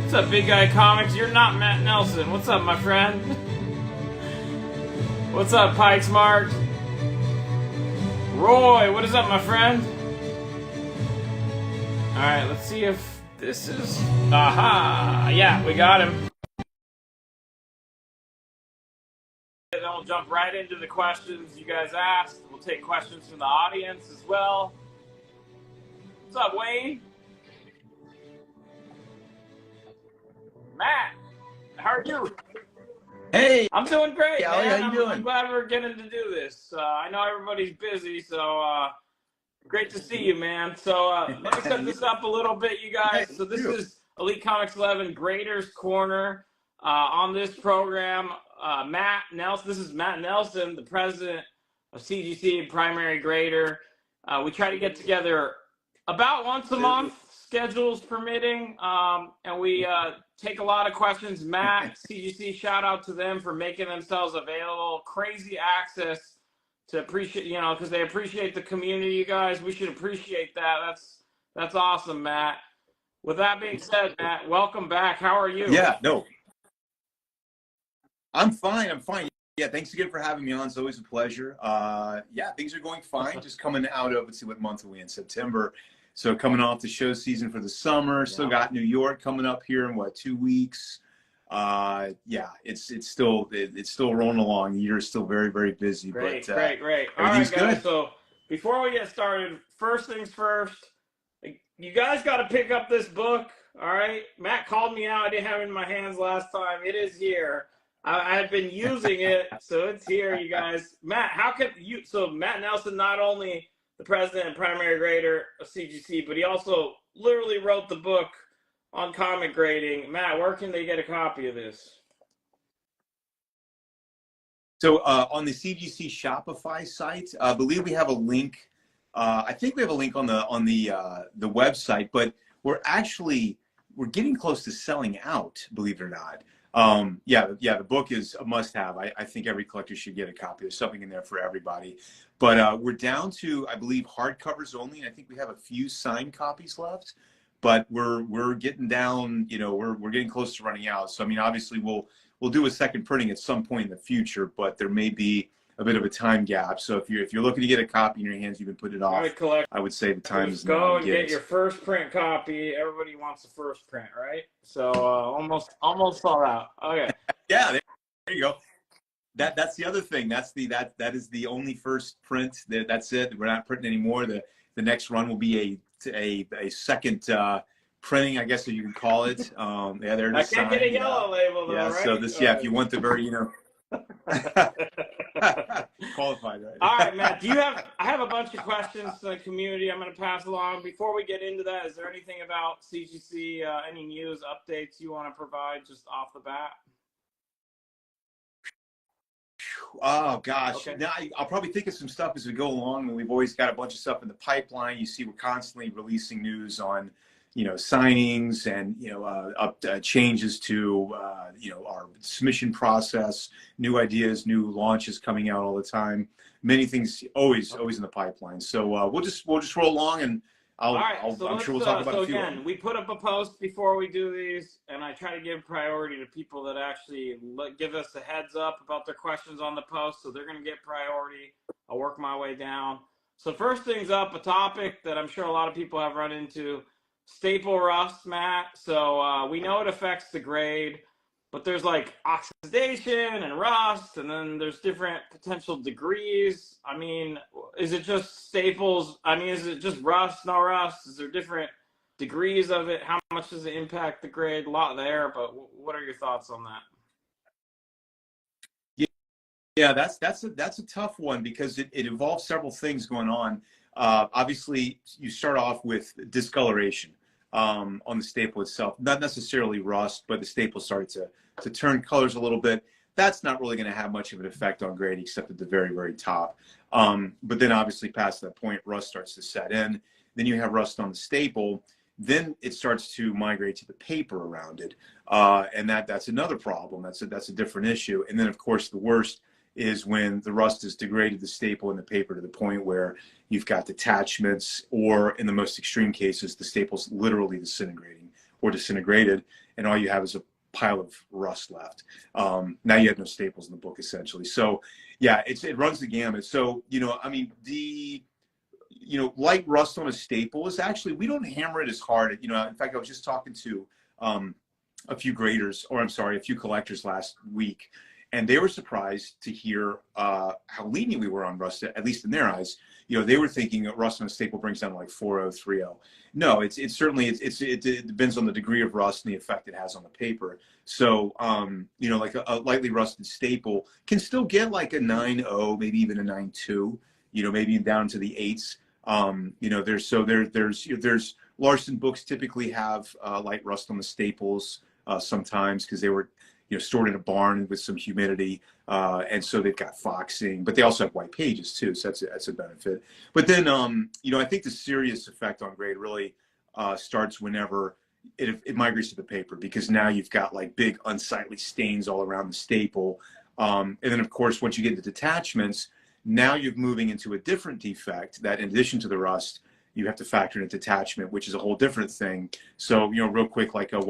What's up, Big Guy Comics? You're not Matt Nelson. What's up, my friend? What's up, Pikes Mart? Roy, what is up, my friend? Alright, let's see if this is... Aha! Yeah, we got him. Then we'll jump right into the questions you guys asked. We'll take questions from the audience as well. What's up, Wayne? Matt, how are you? Hey, I'm doing great, Callie, man. how you doing? I'm glad we're getting to do this. I know everybody's busy, so great to see you, man. So let me set this up a little bit, you guys. So this is Elite Comics 11 Graders Corner. On this program, Matt Nelson. This is Matt Nelson, the president of CGC, primary grader. We try to get together about once a month, schedules permitting, and we take a lot of questions. Matt, CGC, shout out to them for making themselves available. Crazy access to appreciate, because they appreciate the community, you guys. We should appreciate that. That's awesome, Matt. With that being said, Matt, welcome back. How are you? Yeah, no. I'm fine. Yeah, thanks again for having me on. It's always a pleasure. Yeah, things are going fine. Just coming out of, let's see, what month are we in? September. So coming off the show season for the summer. Still got New York coming up here in 2 weeks. Yeah, it's still rolling along. The year is still very, very busy. Great. All right, guys. Good. So before we get started, first things first, you guys got to pick up this book. All right. Matt called me out. I didn't have it in my hands last time. It is here. I had been using it, so it's here, you guys. Matt, how can you? So Matt Nelson, not only the president and primary grader of CGC, but he also literally wrote the book on comic grading. Matt, where can they get a copy of this? So on the CGC Shopify site, I believe we have a link. I think we have a link on the website, but we're getting close to selling out, believe it or not. Yeah, the book is a must-have. I think every collector should get a copy. There's something in there for everybody. But we're down to, I believe, hardcovers only, and I think we have a few signed copies left. But we're getting down. We're getting close to running out. So I mean, obviously, we'll do a second printing at some point in the future, but there may be a bit of a time gap. So if you're looking to get a copy in your hands, you can put it off. I would say the time is now. Go and get your first print copy. Everybody wants the first print, right? So almost sold out. Okay. Yeah, there you go. That's the other thing. That is the only first print. That's it. We're not printing anymore. The next run will be a second printing, I guess you can call it. Yeah, there it is. I can't get a yellow label though, yeah, right? So this, if you want the very, qualified, right? All right, Matt. I have a bunch of questions to the community I'm going to pass along. Before we get into that, is there anything about CGC, any news updates you want to provide just off the bat? Oh gosh, Okay. now I'll probably think of some stuff as we go along, and we've always got a bunch of stuff in the pipeline. You see, we're constantly releasing news on, signings and changes to our submission process, new ideas, new launches coming out all the time. Many things always in the pipeline. So we'll just roll along, and I'm sure we'll talk about a few. Again, we put up a post before we do these, and I try to give priority to people that actually give us a heads up about their questions on the post, so they're going to get priority. I'll work my way down. So first things up, a topic that I'm sure a lot of people have run into, staple rust, Matt. So we know it affects the grade, but there's like oxidation and rust, and then there's different potential degrees. I mean, is it just staples? I mean, is it just rust, no rust? Is there different degrees of it? How much does it impact the grade? A lot there, but what are your thoughts on that? Yeah, that's a tough one because it involves several things going on. Obviously, you start off with discoloration on the staple itself, not necessarily rust, but the staple started to turn colors a little bit. That's not really going to have much of an effect on grade except at the very, very top. But then obviously past that point, rust starts to set in. Then you have rust on the staple. Then it starts to migrate to the paper around it. And that's another problem. That's a different issue. And then, of course, the worst is when the rust has degraded the staple and the paper to the point where you've got detachments, or in the most extreme cases, the staple's literally disintegrating, or disintegrated, and all you have is a pile of rust left. Now you have no staples in the book, essentially. So yeah, it runs the gamut. So, you know, I mean, light rust on a staple is actually, we don't hammer it as hard. You know, in fact, I was just talking to a few graders, or I'm sorry, a few collectors last week, and they were surprised to hear how lenient we were on rust, at least in their eyes. You know, they were thinking rust on a staple brings down to like 4.0, 3.0. No, it depends on the degree of rust and the effect it has on the paper. So, you know, like a lightly rusted staple can still get like a 9.0, maybe even a 9.2. You know, maybe down to the 8s. You know, there's Larson books typically have light rust on the staples sometimes because they were, you know, stored in a barn with some humidity, and so they've got foxing, but they also have white pages too, so that's a benefit. But then, you know, I think the serious effect on grade really starts whenever it migrates to the paper, because now you've got like big unsightly stains all around the staple, and then of course once you get into detachments, now you're moving into a different defect that, in addition to the rust, you have to factor in a detachment, which is a whole different thing. So, you know, real quick, like a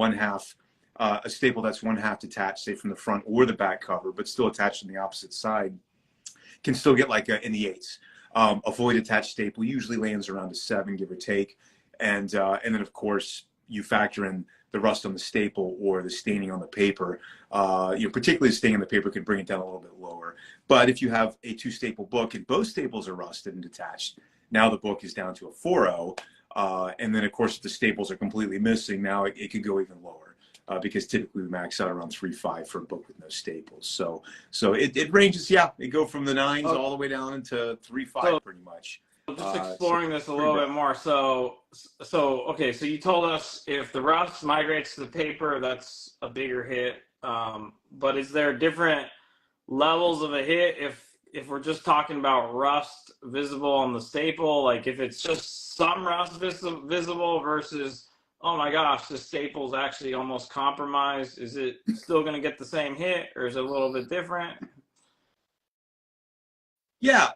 staple that's 1/2 detached, say from the front or the back cover, but still attached on the opposite side, can still get like in the 8s. A void attached staple usually lands around a 7, give or take. And then of course you factor in the rust on the staple or the staining on the paper. You know, particularly the staining on the paper can bring it down a little bit lower. But if you have a 2-staple book and both staples are rusted and detached, now the book is down to a 4.0. And then of course if the staples are completely missing, now it could go even lower. Because typically we max out around 3.5 for a book with no staples. So it ranges, yeah, it go from the 9s all the way down into 3.5 pretty much. Just exploring this a little bit more. So okay, so you told us if the rust migrates to the paper, that's a bigger hit. But is there different levels of a hit if we're just talking about rust visible on the staple? Like if it's just some rust visible versus, oh my gosh, the staple's actually almost compromised, is it still going to get the same hit, or is it a little bit different? Yeah.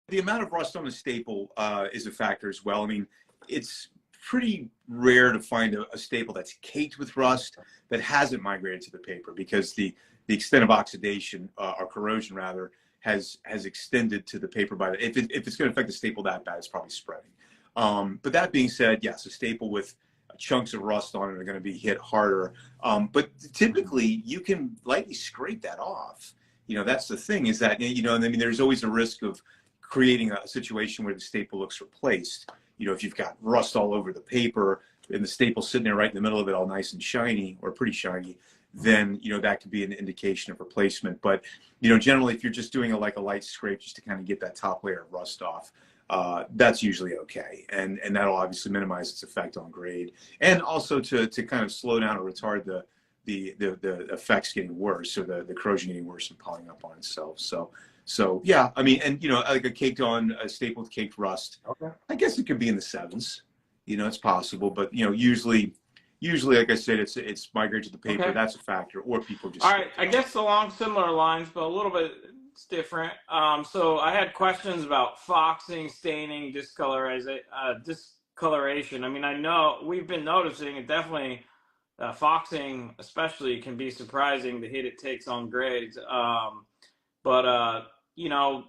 The amount of rust on a staple is a factor as well. I mean, it's pretty rare to find a staple that's caked with rust that hasn't migrated to the paper, because the extent of oxidation or corrosion rather has extended to the paper by if it's going to affect the staple that bad, it's probably spreading. But that being said, yes, a staple with chunks of rust on it are going to be hit harder. But typically you can lightly scrape that off. You know, that's the thing, is that, you know, I mean, there's always a risk of creating a situation where the staple looks replaced. You know, if you've got rust all over the paper and the staple sitting there right in the middle of it, all nice and shiny or pretty shiny, then, you know, that could be an indication of replacement. But, you know, generally, if you're just doing a light scrape just to kind of get that top layer of rust off, that's usually okay. And that'll obviously minimize its effect on grade, and also to kind of slow down or retard the effects getting worse, or the corrosion getting worse and piling up on itself. So yeah, I mean, and you know, like a staple with caked rust, okay, I guess it could be in the 7s. You know, it's possible, but you know, usually, like I said, it's migrated to the paper. Okay. That's a factor, or people just. All right, I guess along similar lines, but a little bit it's different. So I had questions about foxing, staining, discoloration. I mean, I know we've been noticing it definitely. Foxing, especially, can be surprising, the hit it takes on grades. But you know,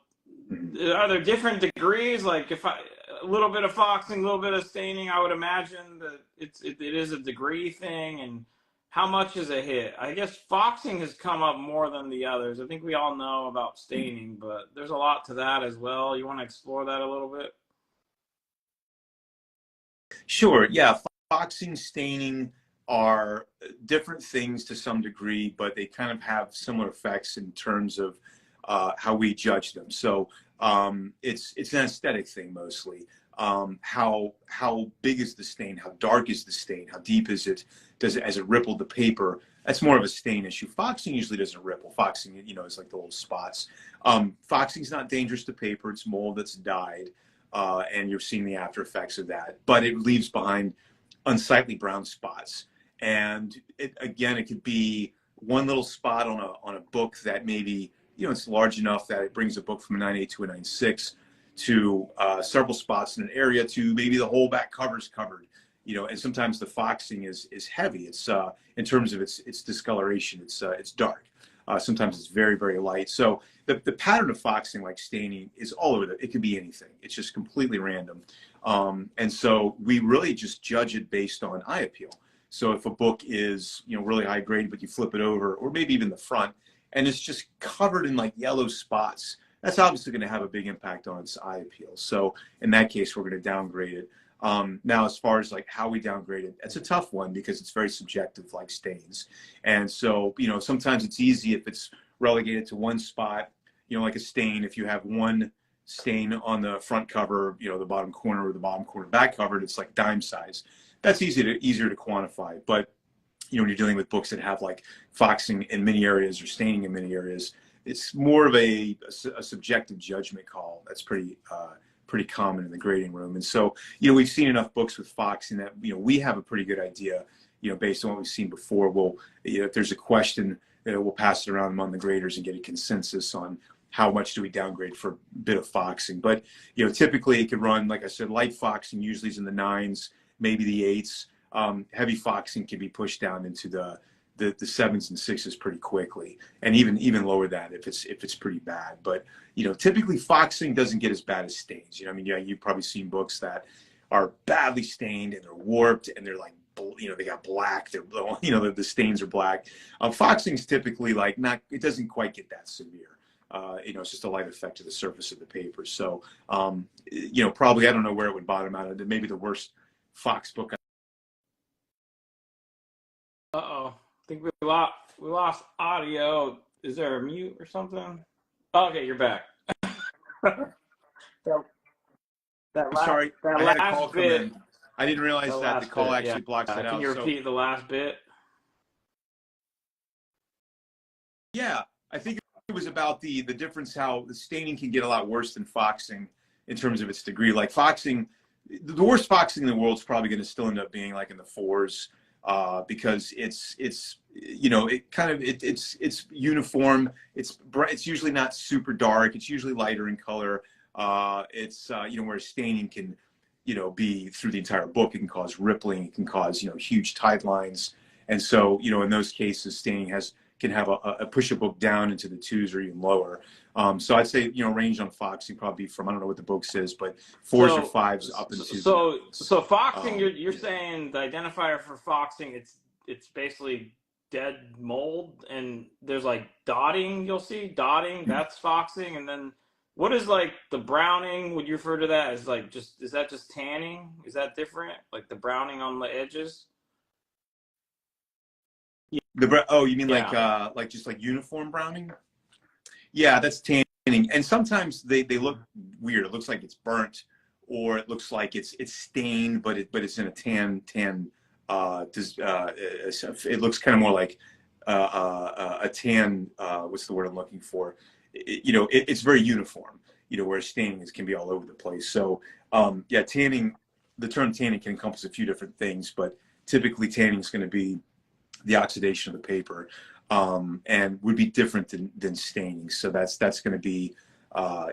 are there different degrees? Like a little bit of foxing, a little bit of staining, I would imagine that it is a degree thing. And how much is a hit? I guess foxing has come up more than the others. I think we all know about staining, but there's a lot to that as well. You want to explore that a little bit? Sure. Yeah, foxing, staining are different things to some degree, but they kind of have similar effects in terms of how we judge them. So it's an aesthetic thing mostly. How big is the stain? How dark is the stain? How deep is it? Has it rippled the paper? That's more of a stain issue. Foxing usually doesn't ripple. Foxing, you know, is like the little spots. Foxing is not dangerous to paper. It's mold that's dyed, and you're seeing the after effects of that. But it leaves behind unsightly brown spots. And it could be one little spot on a book that maybe, you know, it's large enough that it brings a book from a 9.8 to a 9.6 to several spots in an area to maybe the whole back cover's covered you know, and sometimes the foxing is heavy. It's in terms of its discoloration, it's dark. Sometimes it's very, very light. So the pattern of foxing, like staining, is all over. It could be anything. It's just completely random. And so we really just judge it based on eye appeal. So if a book is, you know, really high grade, but you flip it over, or maybe even the front, and it's just covered in like yellow spots, that's obviously going to have a big impact on its eye appeal. So in that case, we're going to downgrade it. Now, as far as like how we downgrade it, it's a tough one because it's very subjective, like stains. And so, you know, sometimes it's easy if it's relegated to one spot, you know, like a stain. If you have one stain on the front cover, you know, the bottom corner or the bottom corner back covered, it's like dime size. That's easier to quantify. But, you know, when you're dealing with books that have like foxing in many areas or staining in many areas, it's more of a subjective judgment call. That's pretty common in the grading room. And so, you know, we've seen enough books with foxing that, you know, we have a pretty good idea, you know, based on what we've seen before. We'll, you know, if there's a question, we'll pass it around among the graders and get a consensus on how much do we downgrade for a bit of foxing. But, you know, typically it could run, like I said, light foxing usually is in the 9s, maybe the 8s. Heavy foxing can be pushed down into the 7s and 6s pretty quickly, and even lower that if it's pretty bad. But, you know, typically foxing doesn't get as bad as stains. You know, I mean, yeah, you've probably seen books that are badly stained and they're warped and they're like, you know, they got black. They're, you know, the stains are black. Foxing's typically like not. It doesn't quite get that severe. You know, it's just a light effect to the surface of the paper. So, you know, probably I don't know where it would bottom out. Maybe the worst fox book. Uh-oh. I think we lost audio. Is there a mute or something? Okay, you're back. Sorry, I had a call come in. I didn't realize that the call actually blocks it out. Can you repeat the last bit? Yeah, I think it was about the difference, how the staining can get a lot worse than foxing in terms of its degree. Like foxing, the worst foxing in the world is probably going to still end up being like in the 4s. Because it's you know, it's uniform. It's usually not super dark. It's usually lighter in color. You know, where staining can, you know, be through the entire book. It can cause rippling. It can cause, you know, huge tide lines. And so, you know, in those cases, staining can have a push a book down into the 2s or even lower. So I'd say, you know, range on foxing probably from, I don't know what the book says, but 4s or 5s up into 2s. So foxing, you're saying the identifier for foxing, it's basically dead mold, and there's like dotting. You'll see dotting. That's foxing. And then what is like the browning? Would you refer to that as like is that just tanning? Is that different? Like the browning on the edges? You mean like just like uniform browning? Yeah, that's tanning. And sometimes they look weird. It looks like it's burnt, or it looks like it's stained, but it's in a tan. It looks kind of more like a tan. What's the word I'm looking for? You know, it's very uniform. You know, where staining can be all over the place. So yeah, tanning. The term tanning can encompass a few different things, but typically tanning is going to be the oxidation of the paper, and would be different than staining. So that's going to be,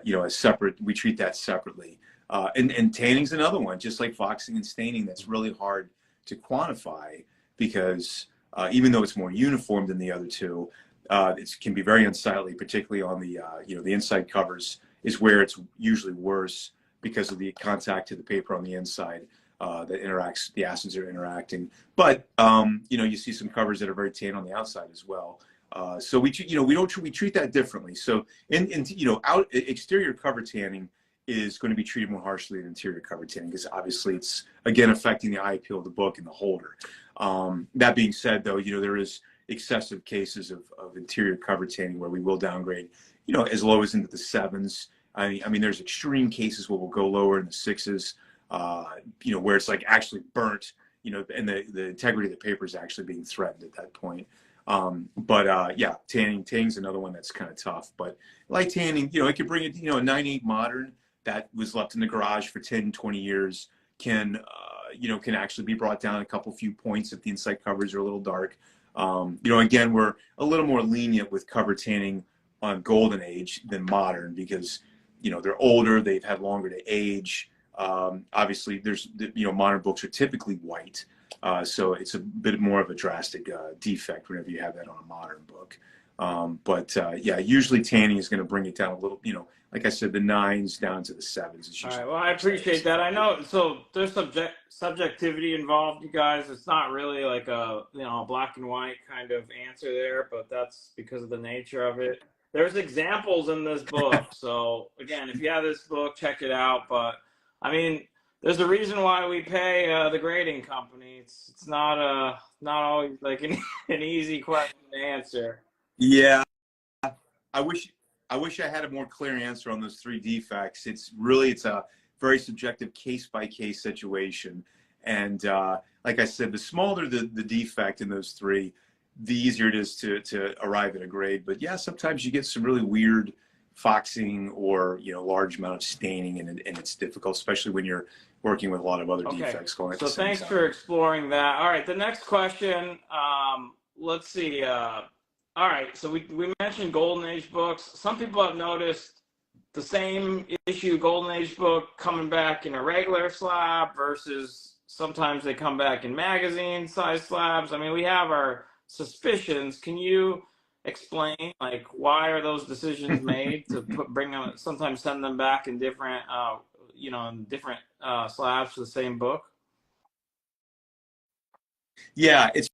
you know, a separate. We treat that separately. And tanning's another one, just like foxing and staining. That's really hard to quantify because even though it's more uniform than the other two, it can be very unsightly, particularly on the you know, the inside covers is where it's usually worse because of the contact to the paper on the inside. That interacts, the acids are interacting. But you know, you see some covers that are very tan on the outside as well. So we treat that differently. So you know, exterior cover tanning is going to be treated more harshly than interior cover tanning because obviously it's again affecting the eye appeal of the book and the holder. That being said, though, you know, there is excessive cases of interior cover tanning where we will downgrade, you know, as low as into the 7s. I mean, there's extreme cases where we'll go lower in the 6s. You know, where it's like actually burnt, you know, and the integrity of the paper is actually being threatened at that point. Yeah, tanning's another one that's kind of tough. But like tanning, you know, it could bring it, you know, a 98 modern that was left in the garage for 10, 20 years can, you know, can actually be brought down a few points if the inside covers are a little dark. You know, again, we're a little more lenient with cover tanning on golden age than modern because, you know, they're older, they've had longer to age. Obviously, there's, you know, modern books are typically white, so it's a bit more of a drastic defect whenever you have that on a modern book. Yeah, usually tanning is going to bring it down a little, you know, like I said, the 9s down to the 7s. All right. Well, I appreciate that. I know. So there's subjectivity involved, you guys. It's not really like a, you know, black and white kind of answer there, but that's because of the nature of it. There's examples in this book. So again, if you have this book, check it out. But I mean, there's a reason why we pay the grading company. It's not always like an easy question to answer. Yeah, I wish I had a more clear answer on those 3 defects. It's a very subjective case by case situation, and like I said, the smaller the defect in those 3, the easier it is to arrive at a grade. But yeah, sometimes you get some really weird foxing or, you know, large amount of staining, and it's difficult, especially when you're working with a lot of other defects going at the same time. So thanks for exploring that. All right, the next question. Let's see. All right, so we mentioned Golden Age books. Some people have noticed the same issue Golden Age book coming back in a regular slab versus sometimes they come back in magazine size slabs. I mean, we have our suspicions. Can you explain, like, why are those decisions made to bring them, sometimes send them back in different, you know, in different slabs for the same book? Yeah, it's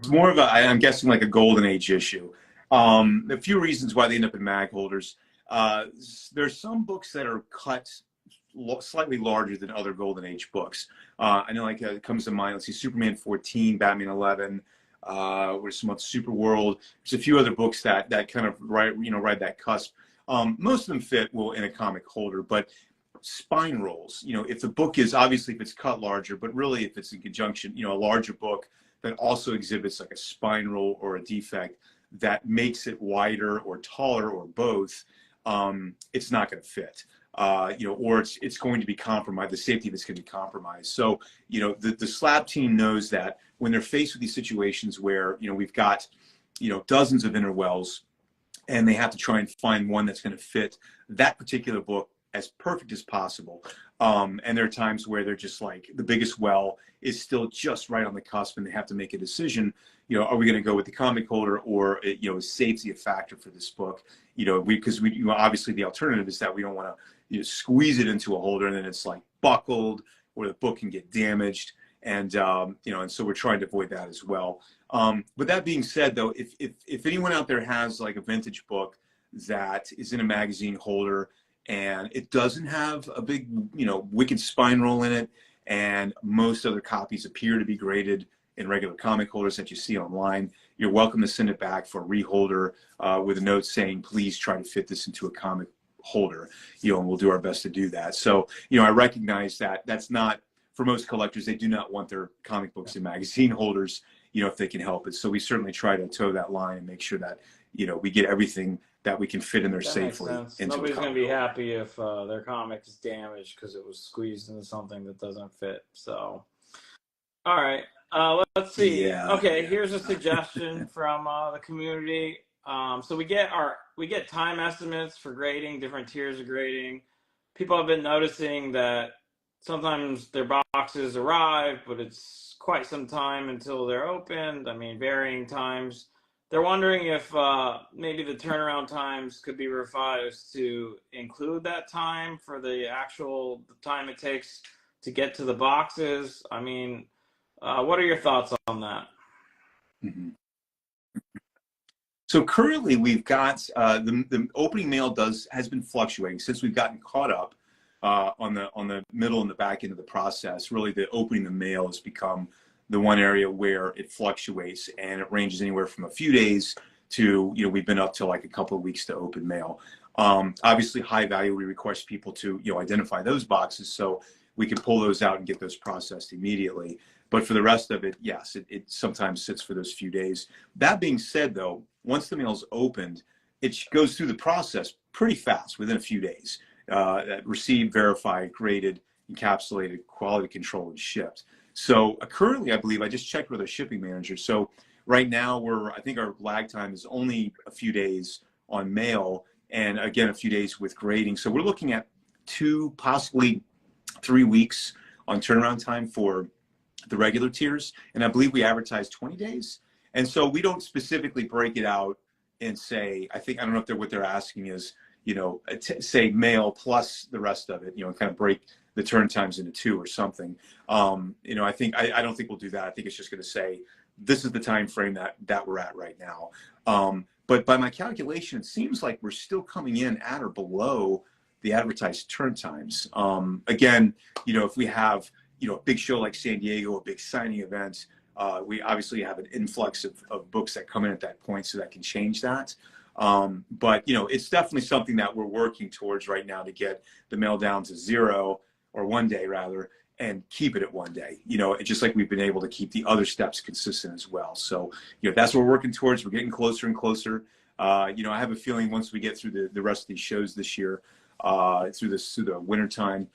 more of a, I'm guessing, like a Golden Age issue. A few reasons why they end up in mag holders. There's some books that are cut slightly larger than other Golden Age books. I know, like, it comes to mind, let's see, Superman 14, Batman 11, there's some Super World. There's a few other books that kind of ride that cusp. Most of them fit well in a comic holder, but spine rolls, you know, if the book is, obviously if it's cut larger, but really if it's in conjunction, you know, a larger book that also exhibits like a spine roll or a defect that makes it wider or taller or both, it's not going to fit. You know, or it's going to be compromised. The safety of it's going to be compromised. So, you know, the slab team knows that when they're faced with these situations where, you know, we've got, you know, dozens of inner wells, and they have to try and find one that's going to fit that particular book as perfect as possible. And there are times where they're just like, the biggest well is still just right on the cusp, and they have to make a decision. You know, are we going to go with the comic holder, or, you know, is safety a factor for this book? You know, because you know, obviously the alternative is that we don't want to, you know, squeeze it into a holder and then it's like buckled, or the book can get damaged. And, you know, and so we're trying to avoid that as well. But that being said, though, if anyone out there has like a vintage book that is in a magazine holder and it doesn't have a big, you know, wicked spine roll in it, and most other copies appear to be graded in regular comic holders that you see online, you're welcome to send it back for a reholder with a note saying, please try to fit this into a comic holder, you know, and we'll do our best to do that. So, you know, I recognize that that's not, for most collectors, they do not want their comic books in magazine holders, you know, if they can help it. So we certainly try to toe that line and make sure that, you know, we get everything that we can fit in there safely. Nobody's going to be happy if their comic is damaged because it was squeezed into something that doesn't fit. So, all right, let's see. Yeah. Okay, here's a suggestion from the community. So we get time estimates for grading, different tiers of grading. People have been noticing that sometimes their boxes arrive, but it's quite some time until they're opened. I mean, varying times. They're wondering if maybe the turnaround times could be revised to include that time for the actual time it takes to get to the boxes. I mean, what are your thoughts on that? Mm-hmm. So currently we've got the opening mail has been fluctuating since we've gotten caught up on the middle and the back end of the process. Really, the opening the mail has become the one area where it fluctuates, and it ranges anywhere from a few days to, you know, we've been up to like a couple of weeks to open mail. Obviously, high value, we request people to, you know, identify those boxes so we can pull those out and get those processed immediately. But for the rest of it, yes, it sometimes sits for those few days. That being said, though, once the mail's opened, it goes through the process pretty fast, within a few days. Received, verified, graded, encapsulated, quality control, and shipped. So currently, I believe, I just checked with our shipping manager. So right now, I think our lag time is only a few days on mail, and again, a few days with grading. So we're looking at 2, possibly 3 weeks on turnaround time for the regular tiers, and I believe we advertise 20 days. And so we don't specifically break it out and say, I don't know if what they're asking is, say mail plus the rest of it, and kind of break the turn times into 2 or something. I don't think we'll do that. I think it's just going to say, this is the time frame that we're at right now. But by my calculation, it seems like we're still coming in at or below the advertised turn times. Again, if we have, a big show like San Diego, a big signing event, we obviously have an influx of books that come in at that point, so that can change that. But it's definitely something that we're working towards right now to get the mail down to 0, or 1 day rather, and keep it at 1 day, just like we've been able to keep the other steps consistent as well. So, that's what we're working towards. We're getting closer and closer. I have a feeling once we get through the rest of these shows this year, through the winter time,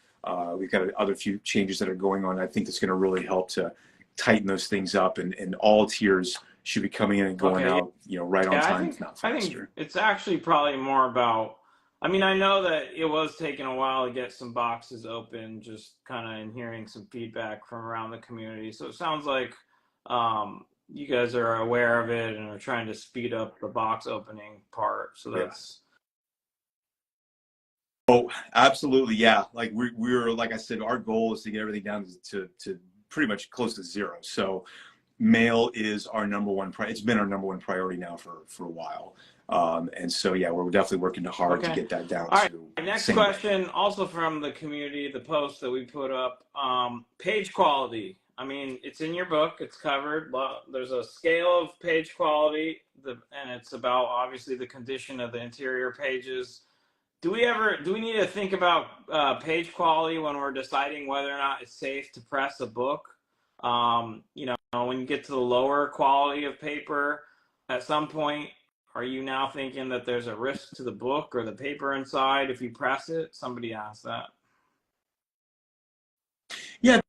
we've got other few changes that are going on. I think that's going to really help to tighten those things up, and all tiers should be coming in and going out, right on time, if not faster. I think it's actually probably more about, I know that it was taking a while to get some boxes open, just kind of in hearing some feedback from around the community. So it sounds like you guys are aware of it and are trying to speed up the box opening part. So that's... Oh, absolutely. Yeah. Like we're, like I said, our goal is to get everything down to pretty much close to 0. So mail is our number one it's been our number one priority now for a while. And so, yeah, we're definitely working hard to get that down. All right. Next question, also from the community, the post that we put up, page quality. It's in your book, it's covered. There's a scale of page quality, and it's about obviously the condition of the interior pages. Do we need to think about page quality when we're deciding whether or not it's safe to press a book? When you get to the lower quality of paper, at some point, are you now thinking that there's a risk to the book or the paper inside if you press it? Somebody asked that. Yeah,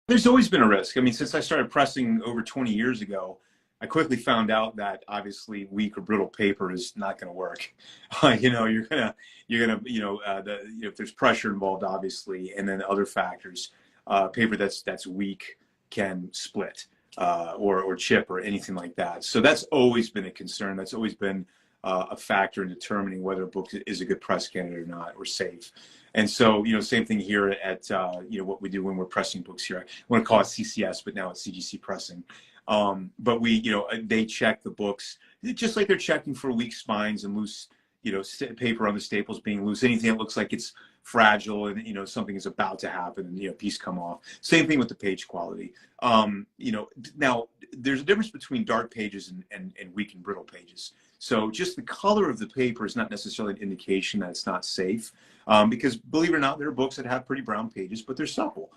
there's always been a risk. Since I started pressing over 20 years ago, I quickly found out that obviously weak or brittle paper is not going to work. If there's pressure involved, obviously, and then other factors, paper that's weak can split or chip or anything like that. So that's always been a concern. That's always been a factor in determining whether a book is a good press candidate or not, or safe. And so, same thing here at, what we do when we're pressing books here. I want to call it CCS, but now it's CGC pressing. But they check the books just like they're checking for weak spines and loose, paper on the staples being loose, anything that looks like it's fragile and, something is about to happen and, piece come off. Same thing with the page quality. Now there's a difference between dark pages and weak and brittle pages. So just the color of the paper is not necessarily an indication that it's not safe, because believe it or not, there are books that have pretty brown pages, but they're supple.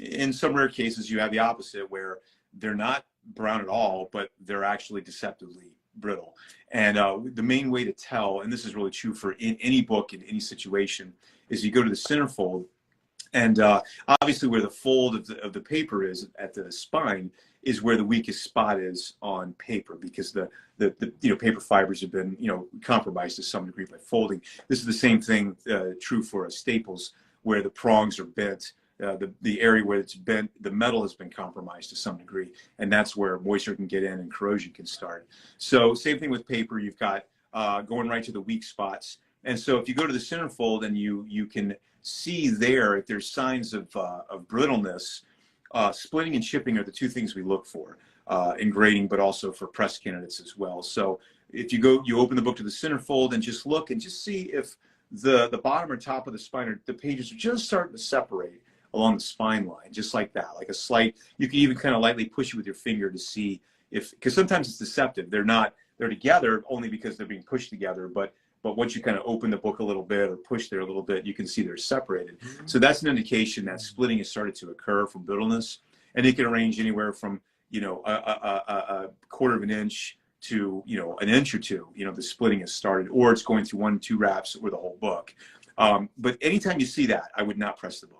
In some rare cases, you have the opposite where they're not brown at all, but they're actually deceptively brittle. And the main way to tell, and this is really true for any book in any situation, is you go to the centerfold, and obviously where the fold of the paper is at the spine is where the weakest spot is on paper, because the paper fibers have been compromised to some degree by folding. This is the same thing true for staples, where the prongs are bent. The area where it's bent, the metal has been compromised to some degree, and that's where moisture can get in and corrosion can start. So same thing with paper, you've got going right to the weak spots. And so if you go to the centerfold and you can see there if there's signs of brittleness, splitting and chipping are the two things we look for in grading, but also for press candidates as well. So if you open the book to the centerfold and just look and just see if the bottom or top of the spine, the pages are just starting to separate along the spine line, just like that, like a slight, you can even kind of lightly push it with your finger to see because sometimes it's deceptive. They're together only because they're being pushed together, but once you kind of open the book a little bit or push there a little bit, you can see they're separated. Mm-hmm. So that's an indication that splitting has started to occur from brittleness, and it can range anywhere from, a quarter of an inch to, an inch or two, the splitting has started, or it's going through 1, 2 wraps or the whole book. But anytime you see that, I would not press the book.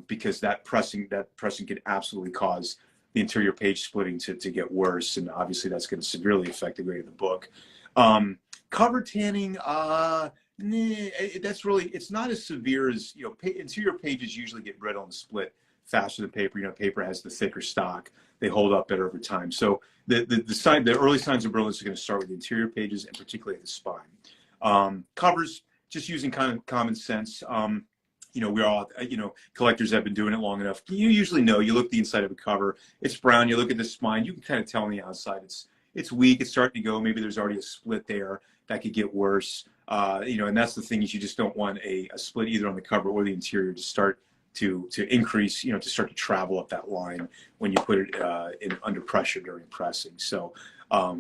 Because that pressing can absolutely cause the interior page splitting to get worse, and obviously that's going to severely affect the grade of the book. Cover tanning, That's really, it's not as severe as, interior pages usually get brittle and split faster than paper. Paper has the thicker stock. They hold up better over time. So the early signs of brittleness are going to start with the interior pages and particularly the spine. Covers, just using kind of common sense. We're all, collectors have been doing it long enough. You usually know, you look at the inside of a cover, it's brown, you look at the spine, you can kind of tell on the outside it's weak, it's starting to go, maybe there's already a split there, that could get worse. And that's the thing, is you just don't want a split either on the cover or the interior to start to increase, to start to travel up that line when you put it under pressure during pressing. So that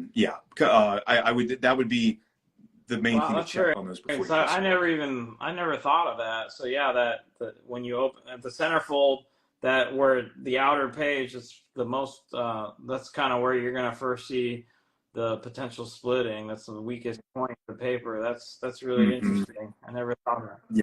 would be the main thing to check on those before. So I never thought of that. So yeah, that when you open at the centerfold, that where the outer page is the most, that's kind of where you're going to first see the potential splitting. That's the weakest point of the paper. That's really interesting. I never thought of that. Yeah.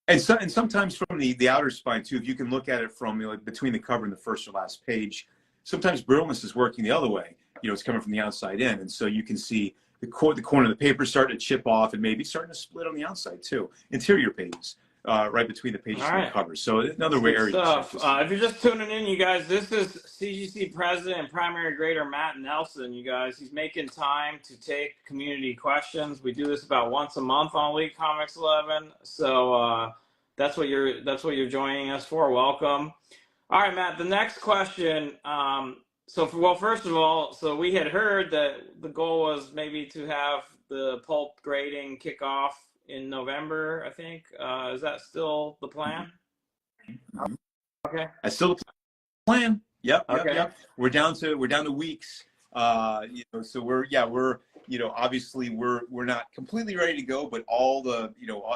And sometimes from the outer spine too, if you can look at it from between the cover and the first or last page, sometimes brittleness is working the other way. It's coming from the outside in, and so you can see the corner of the paper starting to chip off, and maybe starting to split on the outside too. Interior pages, right between the pages and the covers. So another way area. If you're just tuning in, you guys, this is CGC President and Primary Grader Matt Nelson. You guys, he's making time to take community questions. We do this about once a month on Elite Comics 11. So that's what you're joining us for. Welcome. All right, Matt. The next question. First of all, so we had heard that the goal was maybe to have the pulp grading kick off in November, I think. Is that still the plan? Mm-hmm. Okay. That's still the plan. Yep. Okay. Yep. We're down to weeks. So we're obviously we're not completely ready to go, but all the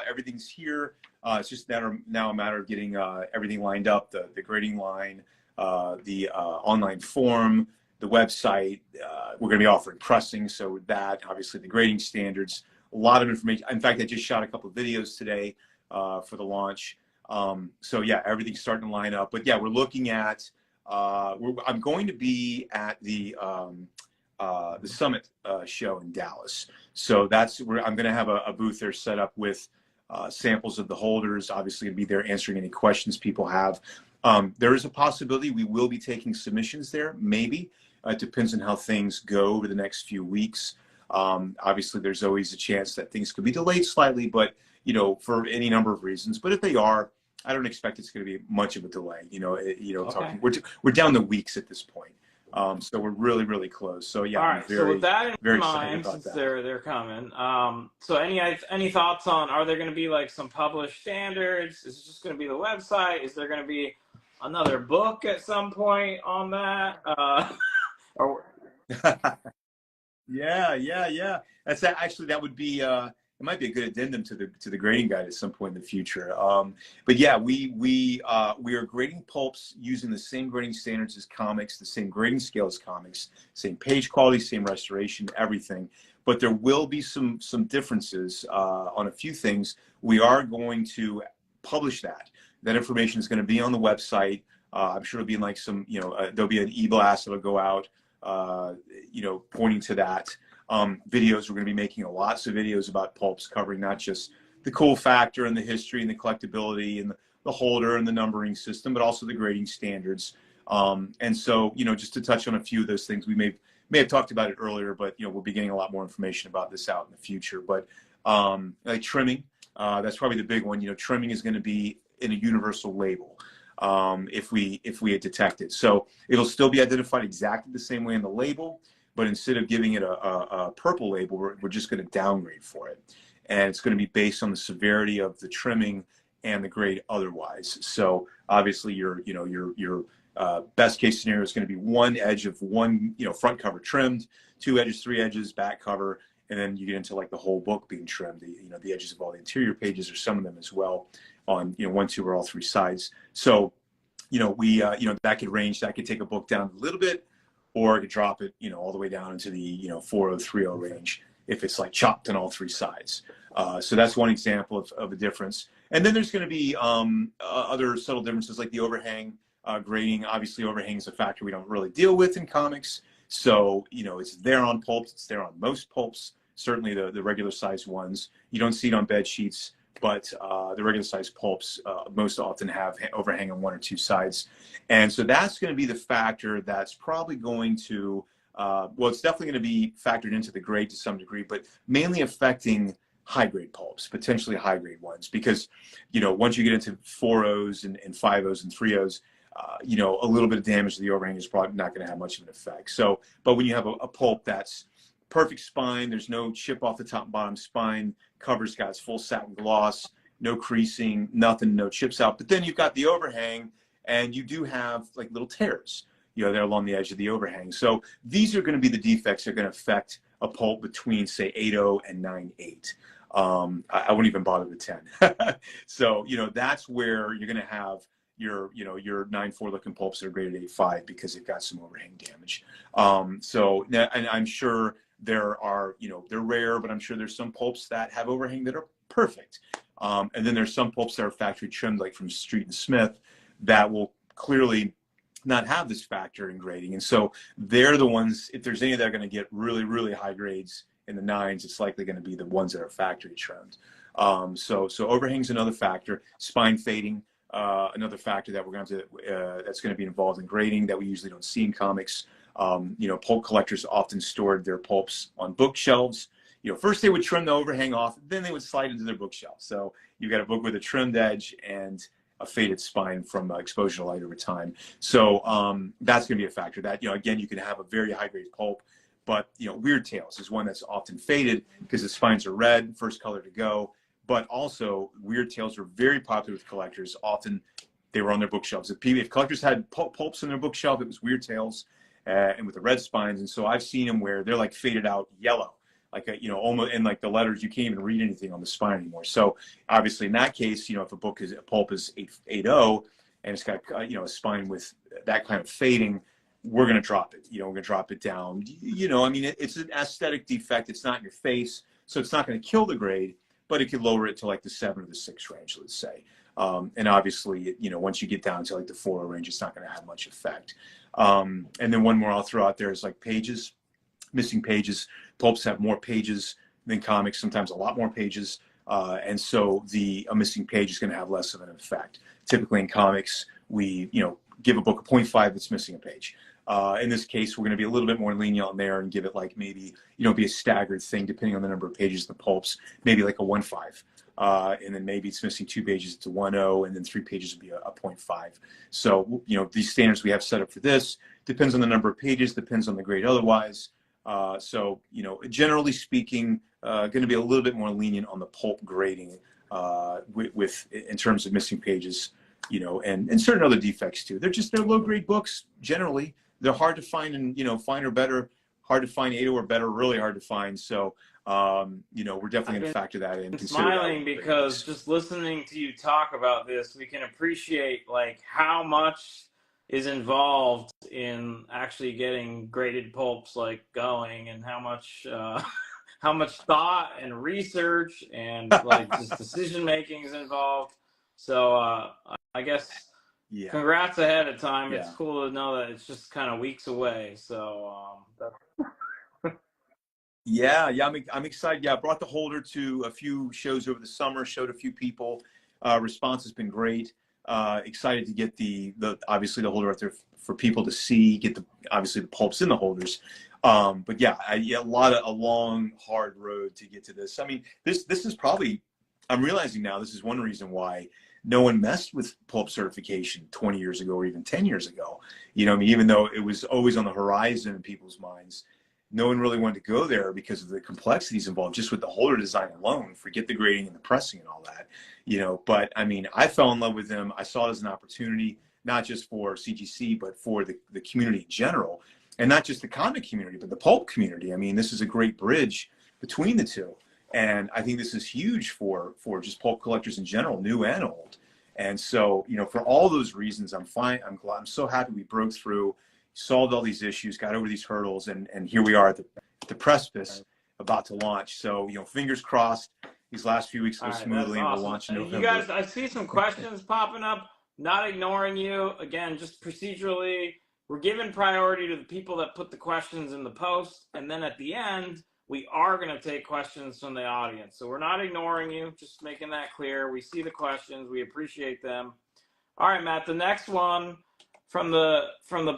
everything's here. It's just now a matter of getting everything lined up, the grading line, the online form, the website. We're going to be offering pressing, so with that, obviously the grading standards, a lot of information. In fact, I just shot a couple of videos today for the launch. So yeah, everything's starting to line up. But yeah, we're looking at. I'm going to be at the Summit show in Dallas. So that's where I'm going to have a booth there set up with samples of the holders. Obviously, going to be there answering any questions people have. There is a possibility we will be taking submissions there, maybe. It depends on how things go over the next few weeks. Obviously, there's always a chance that things could be delayed slightly, but for any number of reasons. But if they are, I don't expect it's going to be much of a delay. Okay. We're down to weeks at this point, so we're really, really close. So yeah, all right. So with that in mind, since that. they're coming, so any thoughts on, are there going to be like some published standards? Is it just going to be the website? Is there going to be another book at some point on that? Yeah. That would be. It might be a good addendum to the grading guide at some point in the future. But yeah, we are grading pulps using the same grading standards as comics, the same grading scale as comics, same page quality, same restoration, everything. But there will be some differences on a few things. We are going to publish that. That information is going to be on the website. I'm sure it'll be in like some, there'll be an e-blast that'll go out, pointing to that. Videos, we're going to be making lots of videos about pulps, covering not just the cool factor and the history and the collectability and the holder and the numbering system, but also the grading standards. And so, just to touch on a few of those things, we may have talked about it earlier, but we'll be getting a lot more information about this out in the future. But like trimming, that's probably the big one. Trimming is going to be in a universal label. If we had detected, so it'll still be identified exactly the same way in the label. But instead of giving it a purple label, we're just going to downgrade for it. And it's going to be based on the severity of the trimming and the grade otherwise. So obviously your best case scenario is going to be one edge of one, front cover trimmed, 2 edges, 3 edges, back cover, and then you get into like the whole book being trimmed, the edges of all the interior pages or some of them as well on, 1, 2, or all 3 sides. So, that could range, that could take a book down a little bit, or I could drop it, all the way down into the, 4030 range if it's like chopped on all 3 sides. So that's one example of a difference. And then there's going to be other subtle differences like the overhang grading. Obviously, overhang is a factor we don't really deal with in comics. So, it's there on pulps. It's there on most pulps. certainly the regular size ones. You don't see it on bed sheets, but the regular size pulps most often have overhang on one or two sides. And so that's going to be the factor that's probably going to, well, it's definitely going to be factored into the grade to some degree, but mainly affecting high grade pulps, potentially high grade ones, because, you know, once you get into 4.0s and 5.0s and 3.0s, you know, a little bit of damage to the overhang is probably not going to have much of an effect. So, but when you have a pulp that's perfect spine, there's no chip off the top and bottom spine, cover's got its full satin gloss, no creasing, nothing, no chips out. But then you've got the overhang, and you do have like little tears, you know, there along the edge of the overhang. So these are going to be the defects that are going to affect a pulp between, say, 8.0 and 9.8. I wouldn't even bother with 10. So, you know, that's where you're going to have your, you know, your 9.4 looking pulps that are graded 8.5 because they've got some overhang damage. So, and I'm sure there are, you know, they're rare, but I'm sure there's some pulps that have overhang that are perfect. And then there's some pulps that are factory trimmed, like from Street and Smith, that will clearly not have this factor in grading. And so they're the ones, if there's any that are going to get really, really high grades in the 9s, it's likely going to be the ones that are factory trimmed. So overhang's another factor. Spine fading, another factor that we're going to that's going to be involved in grading that we usually don't see in comics. You know, pulp collectors often stored their pulps on bookshelves. You know, first they would trim the overhang off, then they would slide into their bookshelf. So you've got a book with a trimmed edge and a faded spine from exposure to light over time. So that's going to be a factor. That, you know, again, you can have a very high grade pulp, but, you know, Weird Tales is one that's often faded because the spines are red, first color to go. But also, Weird Tales were very popular with collectors. Often they were on their bookshelves. If collectors had pulps in their bookshelf, it was Weird Tales and with the red spines. And so I've seen them where they're like faded out yellow, like a, you know, almost in like the letters, you can't even read anything on the spine anymore. So obviously in that case, you know, if a pulp is 8.0 and it's got, you know, a spine with that kind of fading, we're going to drop it. You know, we're going to drop it down. You know, I mean, it's an aesthetic defect. It's not in your face, so it's not going to kill the grade, but it could lower it to like the 7 or the 6 range, let's say. And obviously, you know, once you get down to like the 4 range, it's not going to have much effect. And then one more I'll throw out there is like pages, missing pages. Pulps have more pages than comics, sometimes a lot more pages. And so a missing page is going to have less of an effect. Typically in comics, we, you know, give a book a 0.5 that's missing a page. In this case, we're going to be a little bit more lenient on there and give it like maybe, you know, be a staggered thing depending on the number of pages in the pulps, maybe like a 1.5. And then maybe it's missing 2 pages, it's a 1.0, and then 3 pages would be a 0.5. So, you know, these standards we have set up for this depends on the number of pages, depends on the grade otherwise. So, you know, generally speaking, going to be a little bit more lenient on the pulp grading in terms of missing pages, you know, and certain other defects too. They're low grade books generally. They're hard to find, and, you know, fine or better, hard to find, 8.0 or better, really hard to find. So, you know, we're definitely going to factor that in. I'm smiling because just listening to you talk about this, we can appreciate like how much is involved in actually getting graded pulps like going, and how much thought and research and like just decision making is involved. So I guess yeah. Congrats ahead of time. Yeah. It's cool to know that it's just kind of weeks away. So yeah, I'm excited. Yeah, I brought the holder to a few shows over the summer, showed a few people. Response has been great. Excited to get the obviously the holder out there for people to see, get obviously the pulps in the holders. But yeah, a long, hard road to get to this. I mean, this is probably, I'm realizing now, this is one reason why no one messed with pulp certification 20 years ago or even 10 years ago. You know, I mean, even though it was always on the horizon in people's minds, no one really wanted to go there because of the complexities involved just with the holder design alone. Forget the grading and the pressing and all that, you know. But I mean, I fell in love with them. I saw it as an opportunity, not just for CGC, but for the community in general, and not just the comic community, but the pulp community. I mean, this is a great bridge between the two. And I think this is huge for just pulp collectors in general, new and old. And so, you know, for all those reasons, I'm glad. I'm so happy we broke through, solved all these issues, got over these hurdles, and here we are at the precipice, about to launch. So, you know, fingers crossed. These last few weeks go smoothly, and we'll launch in November. You guys, I see some questions popping up. Not ignoring you. Again, just procedurally, we're giving priority to the people that put the questions in the post, and then at the end, we are going to take questions from the audience. So we're not ignoring you, just making that clear. We see the questions. We appreciate them. All right, Matt, the next one from the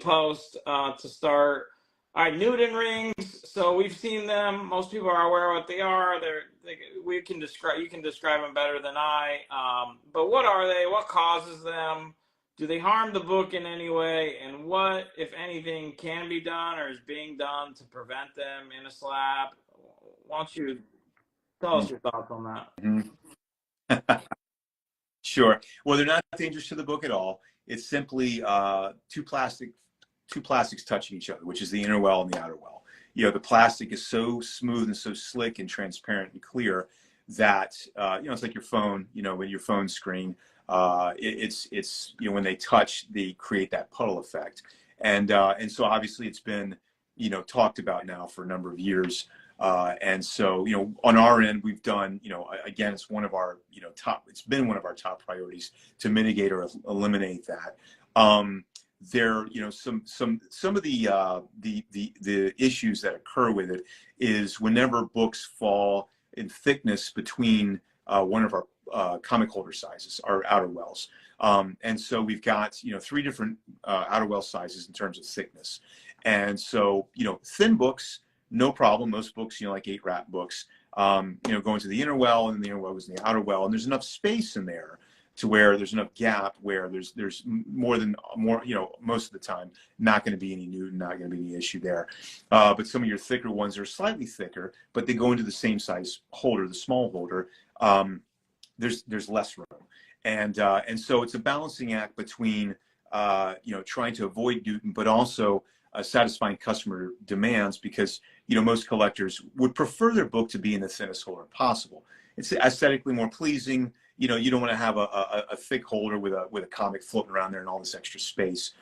post to start. All right, Newton rings. So we've seen them. Most people are aware of what they are. You can describe them better than I. But what are they? What causes them? Do they harm the book in any way? And what, if anything, can be done or is being done to prevent them in a slab? Why don't you tell us your thoughts on that? Mm-hmm. Sure. Well, they're not dangerous to the book at all. It's simply two plastics touching each other, which is the inner well and the outer well. You know, the plastic is so smooth and so slick and transparent and clear that it's like your phone. You know, with your phone screen, it's when they touch, they create that puddle effect, and so obviously it's been talked about now for a number of years. And so, on our end, we've done, again, it's one of our, it's been one of our top priorities to mitigate or eliminate that. There, some of the issues that occur with it is whenever books fall in thickness between one of our comic holder sizes, our outer wells. And so we've got, 3 different outer well sizes in terms of thickness. And so, thin books, no problem. Most books, like 8-wrap books, go into the inner well, and the inner well goes in the outer well, and there's enough space in there to where there's enough gap where there's more, most of the time, not going to be any Newton, not going to be any issue there. But some of your thicker ones are slightly thicker, but they go into the same size holder, the small holder. There's less room, and so it's a balancing act between trying to avoid Newton, but also satisfying customer demands, because most collectors would prefer their book to be in the thinnest holder possible. It's aesthetically more pleasing. You don't want to have a thick holder with a comic floating around there and all this extra space.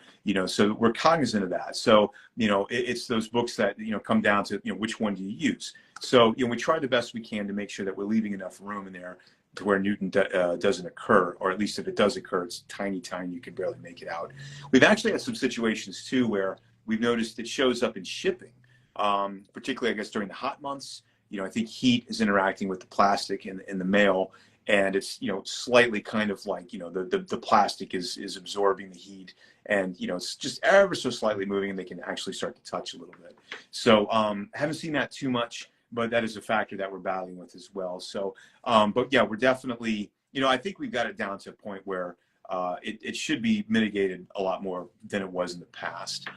So we're cognizant of that. So it's those books that come down to which one do you use. So we try the best we can to make sure that we're leaving enough room in there to where Newton doesn't occur, or at least if it does occur, it's tiny. You can barely make it out. We've actually had some situations too where we've noticed it shows up in shipping, particularly, I guess, during the hot months. I think heat is interacting with the plastic in the mail, and it's, slightly kind of like, the plastic is absorbing the heat, and, it's just ever so slightly moving, and they can actually start to touch a little bit. So haven't seen that too much, but that is a factor that we're battling with as well. So, but yeah, we're definitely, I think we've got it down to a point where it should be mitigated a lot more than it was in the past.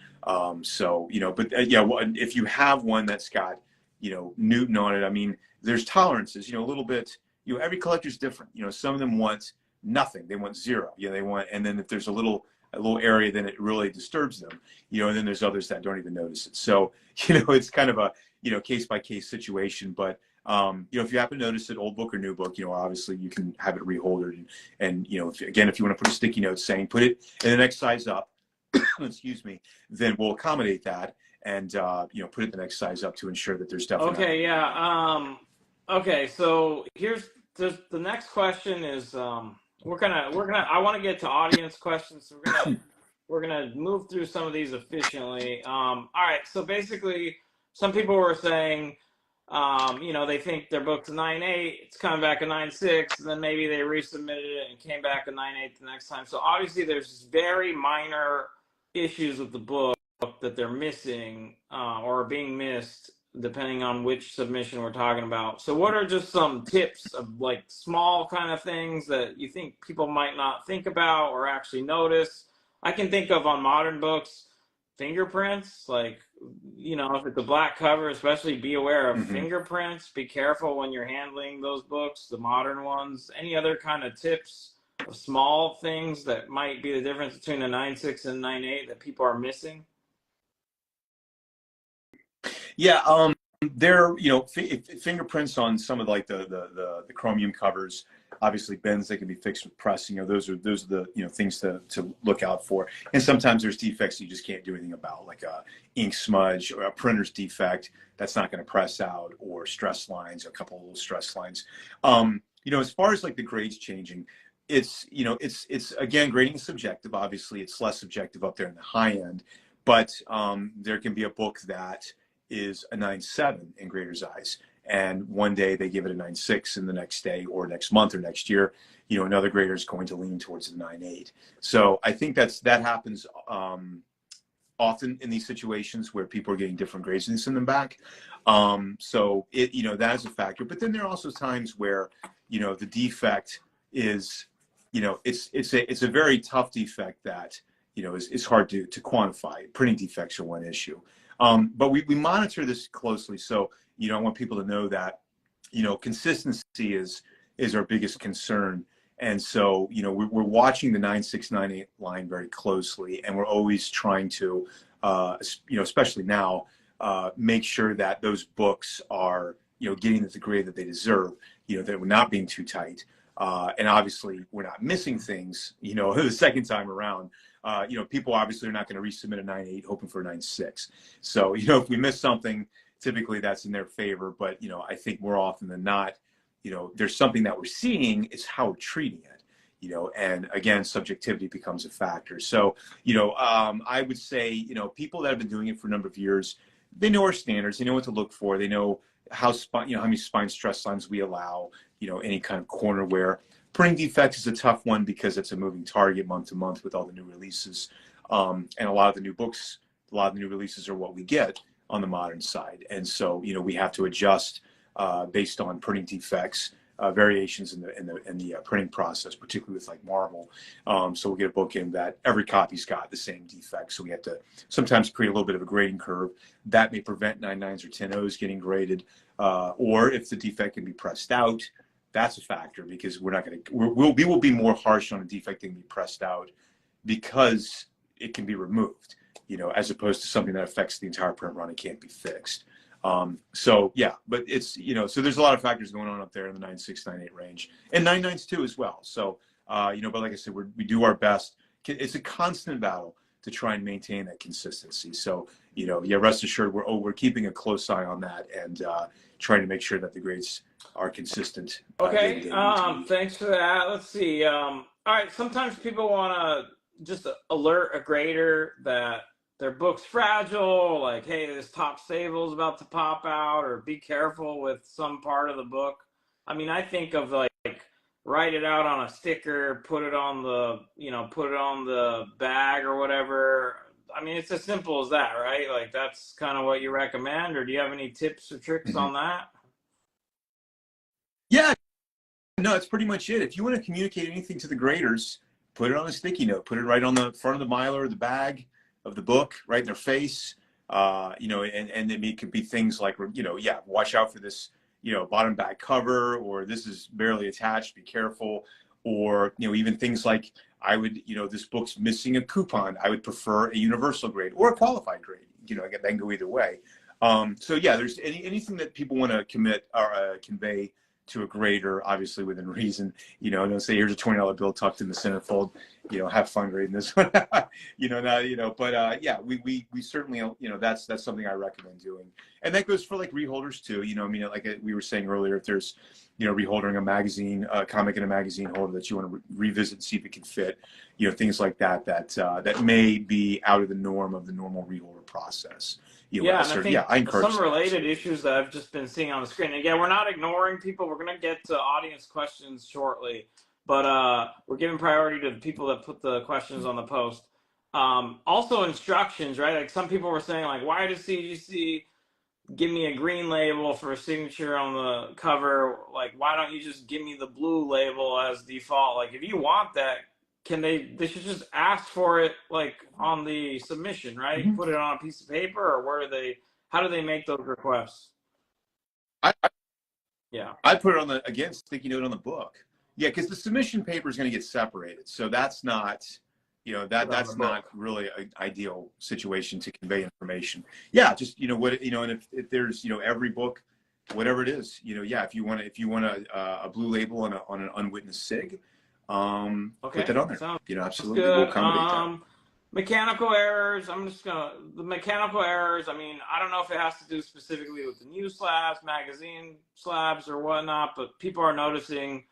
So, but yeah, if you have one that's got, Newton on it, I mean, there's tolerances, a little bit, every collector's different. Some of them want nothing. They want 0. They want, and then if there's a little area, then it really disturbs them, and then there's others that don't even notice it. So, it's kind of a, case by case situation, but if you happen to notice it, old book or new book, obviously you can have it reholdered, and if you want to put a sticky note saying put it in the next size up, excuse me, then we'll accommodate that, and put it the next size up to ensure that there's definitely. Okay, yeah. Okay, so here's the next question is I want to get to audience questions, so we're gonna move through some of these efficiently. All right, so basically, some people were saying, they think their book's a 9.8, it's coming back a 9.6, and then maybe they resubmitted it and came back a 9.8 the next time. So obviously, there's very minor issues with the book that they're missing or are being missed, depending on which submission we're talking about. So what are just some tips of like small kind of things that you think people might not think about or actually notice? I can think of on modern books, fingerprints, like, if it's a black cover, especially be aware of fingerprints. Be careful when you're handling those books, the modern ones. Any other kind of tips of small things that might be the difference between a 9.6 and 9.8 that people are missing? Yeah, there, fingerprints on some of like the chromium covers, obviously bends that can be fixed with press. Those are the things to look out for. And sometimes there's defects you just can't do anything about, like a ink smudge or a printer's defect that's not going to press out, or stress lines, a couple of little stress lines. As far as like the grades changing, it's again, grading is subjective. Obviously, it's less subjective up there in the high end, but there can be a book that is a 9.7 in graders' eyes. And one day they give it a 9.6, and the next day or next month or next year, another grader is going to lean towards the 9.8. So I think that happens often in these situations where people are getting different grades and send them back. So that is a factor. But then there are also times where, the defect is, it's a very tough defect that, is hard to quantify. Printing defects are one issue. But we monitor this closely. So, I want people to know that, consistency is our biggest concern. And so, we're watching the 9.6, 9.8 line very closely, and we're always trying to, especially now, make sure that those books are, getting the grade that they deserve, that we're not being too tight. And obviously we're not missing things, the second time around. People obviously are not going to resubmit a 9.8 hoping for a 9.6. So, if we miss something, typically that's in their favor. But, I think more often than not, there's something that we're seeing, it's how we're treating it, and again, subjectivity becomes a factor. So, I would say, people that have been doing it for a number of years, they know our standards, they know what to look for, they know how many spine stress lines we allow, any kind of corner wear. Printing defects is a tough one because it's a moving target month to month with all the new releases. And a lot of the new books, a lot of the new releases are what we get on the modern side. And so, we have to adjust based on printing defects, variations in the printing process, particularly with like Marvel. So we'll get a book in that every copy's got the same defect. So we have to sometimes create a little bit of a grading curve that may prevent 9.9s or 10.0s getting graded. Or if the defect can be pressed out, that's a factor, because we're not going to, we will be more harsh on a defect that can be pressed out because it can be removed, as opposed to something that affects the entire print run and can't be fixed. So yeah, but it's, so there's a lot of factors going on up there in the 9.6, 9.8 range, and 9.9s too as well. So, but like I said, we do our best. It's a constant battle to try and maintain that consistency. So, yeah, rest assured, we're keeping a close eye on that and trying to make sure that the grades are consistent. Okay. Thanks for that. Let's see. All right. Sometimes people want to just alert a grader that their book's fragile, like, hey, this top stable is about to pop out, or be careful with some part of the book. I mean, I think of like write it out on a sticker, put it on the bag or whatever. I mean, it's as simple as that, right? Like, that's kind of what you recommend, or do you have any tips or tricks on that? Yeah, no, that's pretty much it. If you want to communicate anything to the graders, put it on a sticky note, put it right on the front of the miler or the bag of the book, right in their face. And it could be things like, yeah, watch out for this, bottom back cover, or this is barely attached, be careful. Or, even things like, I would, this book's missing a coupon. I would prefer a universal grade or a qualified grade. That can go either way. So yeah, there's anything that people want to commit or convey to a grader, obviously within reason. Don't say, here's a $20 bill tucked in the centerfold, have fun grading this one. But yeah, we certainly, that's something I recommend doing. And that goes for like reholders too. Like we were saying earlier, if there's, reholdering a magazine, a comic in a magazine holder that you want to revisit and see if it can fit, things like that, that may be out of the norm of the normal reholder process. Yeah, and I encourage some related issues that I've just been seeing on the screen. Again, we're not ignoring people. We're going to get to audience questions shortly, but we're giving priority to the people that put the questions on the post. Also instructions, right? Like some people were saying, like, why does CGC give me a green label for a signature on the cover? Like, why don't you just give me the blue label as default? Like, if you want that, they should just ask for it, like, on the submission, right? Mm-hmm. Put it on a piece of paper, or how do they make those requests? I put it on the, sticky note on the book. Yeah, because the submission paper is going to get separated. So that's not, that's not really an ideal situation to convey information. Yeah, just, and if there's, every book, whatever it is, yeah, if you want a blue label on an unwitnessed SIG, put that on there. Absolutely. We'll accommodate that. Mechanical errors. The mechanical errors. I mean, I don't know if it has to do specifically with the new slabs, magazine slabs, or whatnot, but people are noticing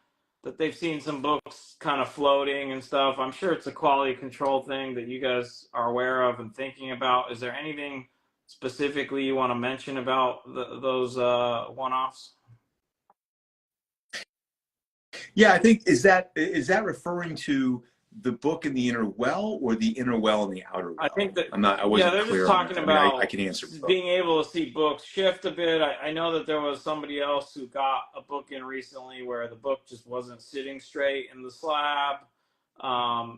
that they've seen some books kind of floating and stuff. I'm sure it's a quality control thing that you guys are aware of and thinking about. Is there anything specifically you want to mention about those one-offs? Yeah, I think is that referring to the book in the inner well or the inner well and the outer I well? think that, I yeah, wasn't they're just clear on talking that. I mean, I about can answer both. being able to see books shift a bit. I know that there was somebody else who got a book in recently where the book just wasn't sitting straight in the slab.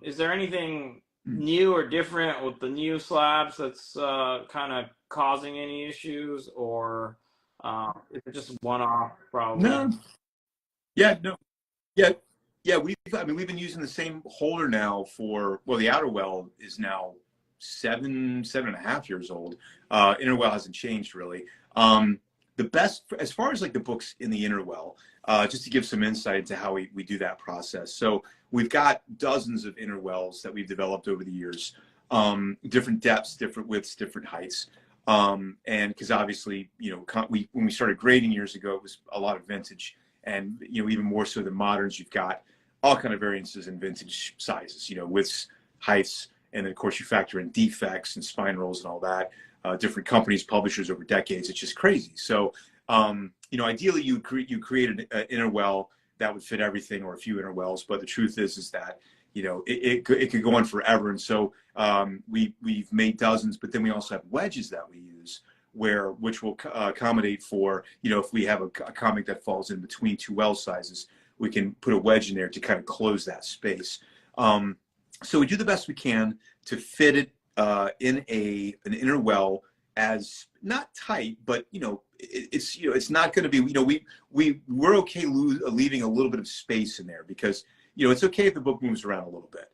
Is there anything new or different with the new slabs that's kind of causing any issues, or is it just one-off No. problem? Yeah, no. Yeah, yeah. We've been using the same holder now for, well, the outer well is now 7.5 years old. Inner well hasn't changed really. The best, as far as like the books in the inner well, just to give some insight into how we do that process. So we've got dozens of inner wells that we've developed over the years, different depths, different widths, different heights. And because obviously, when we started grading years ago, it was a lot of vintage, and even more so than moderns, you've got all kind of variances in vintage sizes, widths, heights, and then of course you factor in defects and spine rolls and all that. Different companies, publishers over decades, it's just crazy. So ideally you create an inner well that would fit everything, or a few inner wells, but the truth is that it could go on forever. And so we've made dozens, but then we also have wedges that we use, which will accommodate for, if we have a comic that falls in between two well sizes, we can put a wedge in there to kind of close that space. So we do the best we can to fit it in an inner well, as not tight, but it's not going to be, we're okay leaving a little bit of space in there, because it's okay if the book moves around a little bit,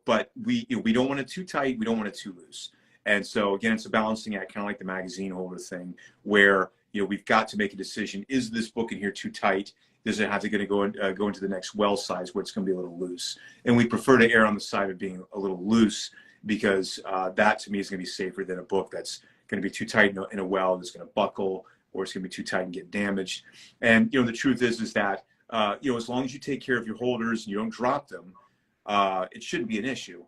but we don't want it too tight, we don't want it too loose. And so again, it's a balancing act, kind of like the magazine holder thing, where we've got to make a decision: is this book in here too tight? Does it have to go into the next well size where it's going to be a little loose? And we prefer to err on the side of being a little loose, because that to me is going to be safer than a book that's going to be too tight in a well that's going to buckle, or it's going to be too tight and get damaged. And the truth is that as long as you take care of your holders and you don't drop them, it shouldn't be an issue.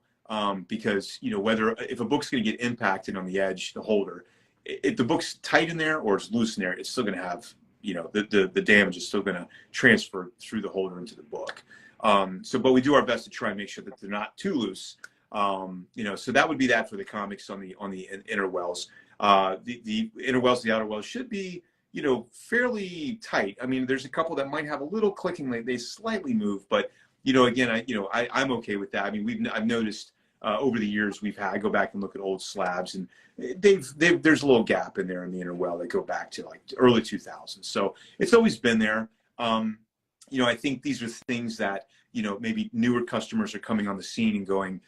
Because if a book's going to get impacted on the edge, the holder, if the book's tight in there or it's loose in there, it's still going to have the damage is still going to transfer through the holder into the book. But we do our best to try and make sure that they're not too loose. So that would be that for the comics on the inner wells. The inner wells, the outer wells should be fairly tight. I mean, there's a couple that might have a little clicking, like they slightly move, but again, I'm okay with that. I mean, I've noticed over the years I go back and look at old slabs, and there's a little gap in there in the inner well that go back to like early 2000s. So it's always been there. I think these are things that maybe newer customers are coming on the scene and going,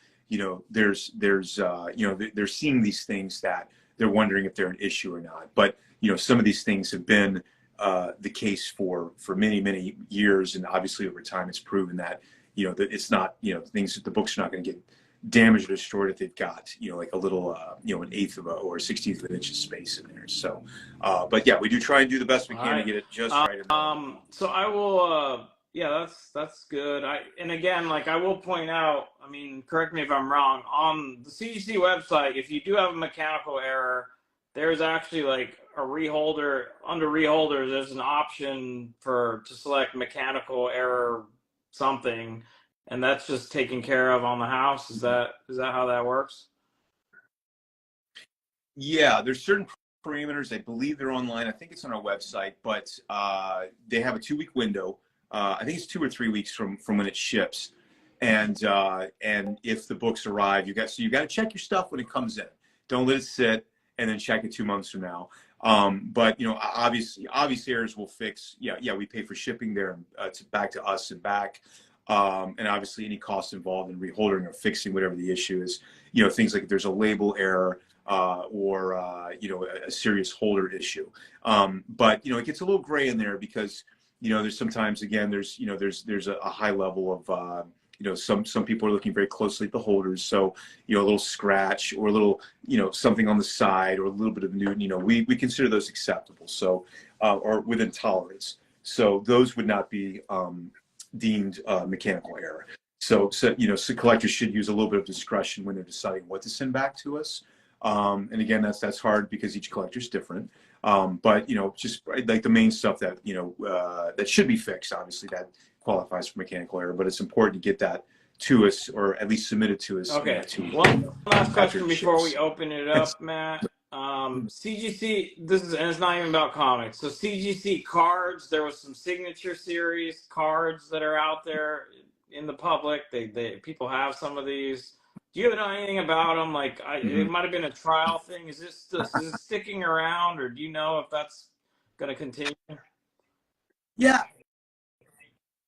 they're seeing these things that they're wondering if they're an issue or not. But some of these things have been the case for many years, and obviously over time it's proven that that it's not the books are not going to get damaged or destroyed if they've got like a little an eighth of or a 16th of an inch of space in there. So but yeah, we do try and do the best we can to get it just right. So I will yeah, that's good. And again, like I will point out, I mean, correct me if I'm wrong, on the CGC website, if you do have a mechanical error, there's actually like a reholder. Under reholder, there's an option to select mechanical error something, and that's just taken care of on the house. Is that how that works? Yeah, there's certain parameters. I believe they're online. I think it's on our website, but they have a 2-week window. I think it's 2 or 3 weeks from when it ships, and if the books arrive, you got to check your stuff when it comes in. Don't let it sit and then check it 2 months from now. But obvious errors will fix. Yeah, we pay for shipping there back to us and back, and obviously any cost involved in reholdering or fixing whatever the issue is. Things like if there's a label error or a serious holder issue. But it gets a little gray in there because there's sometimes, again, there's a high level of some people are looking very closely at the holders, so a little scratch or a little something on the side or a little bit of nudity, we consider those acceptable, so or within tolerance, so those would not be deemed mechanical error. So collectors should use a little bit of discretion when they're deciding what to send back to us. And again, that's hard because each collector is different. But, you know, just like the main stuff that, you know, that should be fixed, obviously that qualifies for mechanical error, but it's important to get that to us, or at least submitted to us. Okay. To, One last question before ships. we open it up, Matt. CGC, and it's not even about comics. So CGC cards, there was some signature series cards that are out there in the public. People have some of these. Do you know anything about them? Like, it might have been a trial thing. Is it sticking around, or do you know if that's going to continue? Yeah.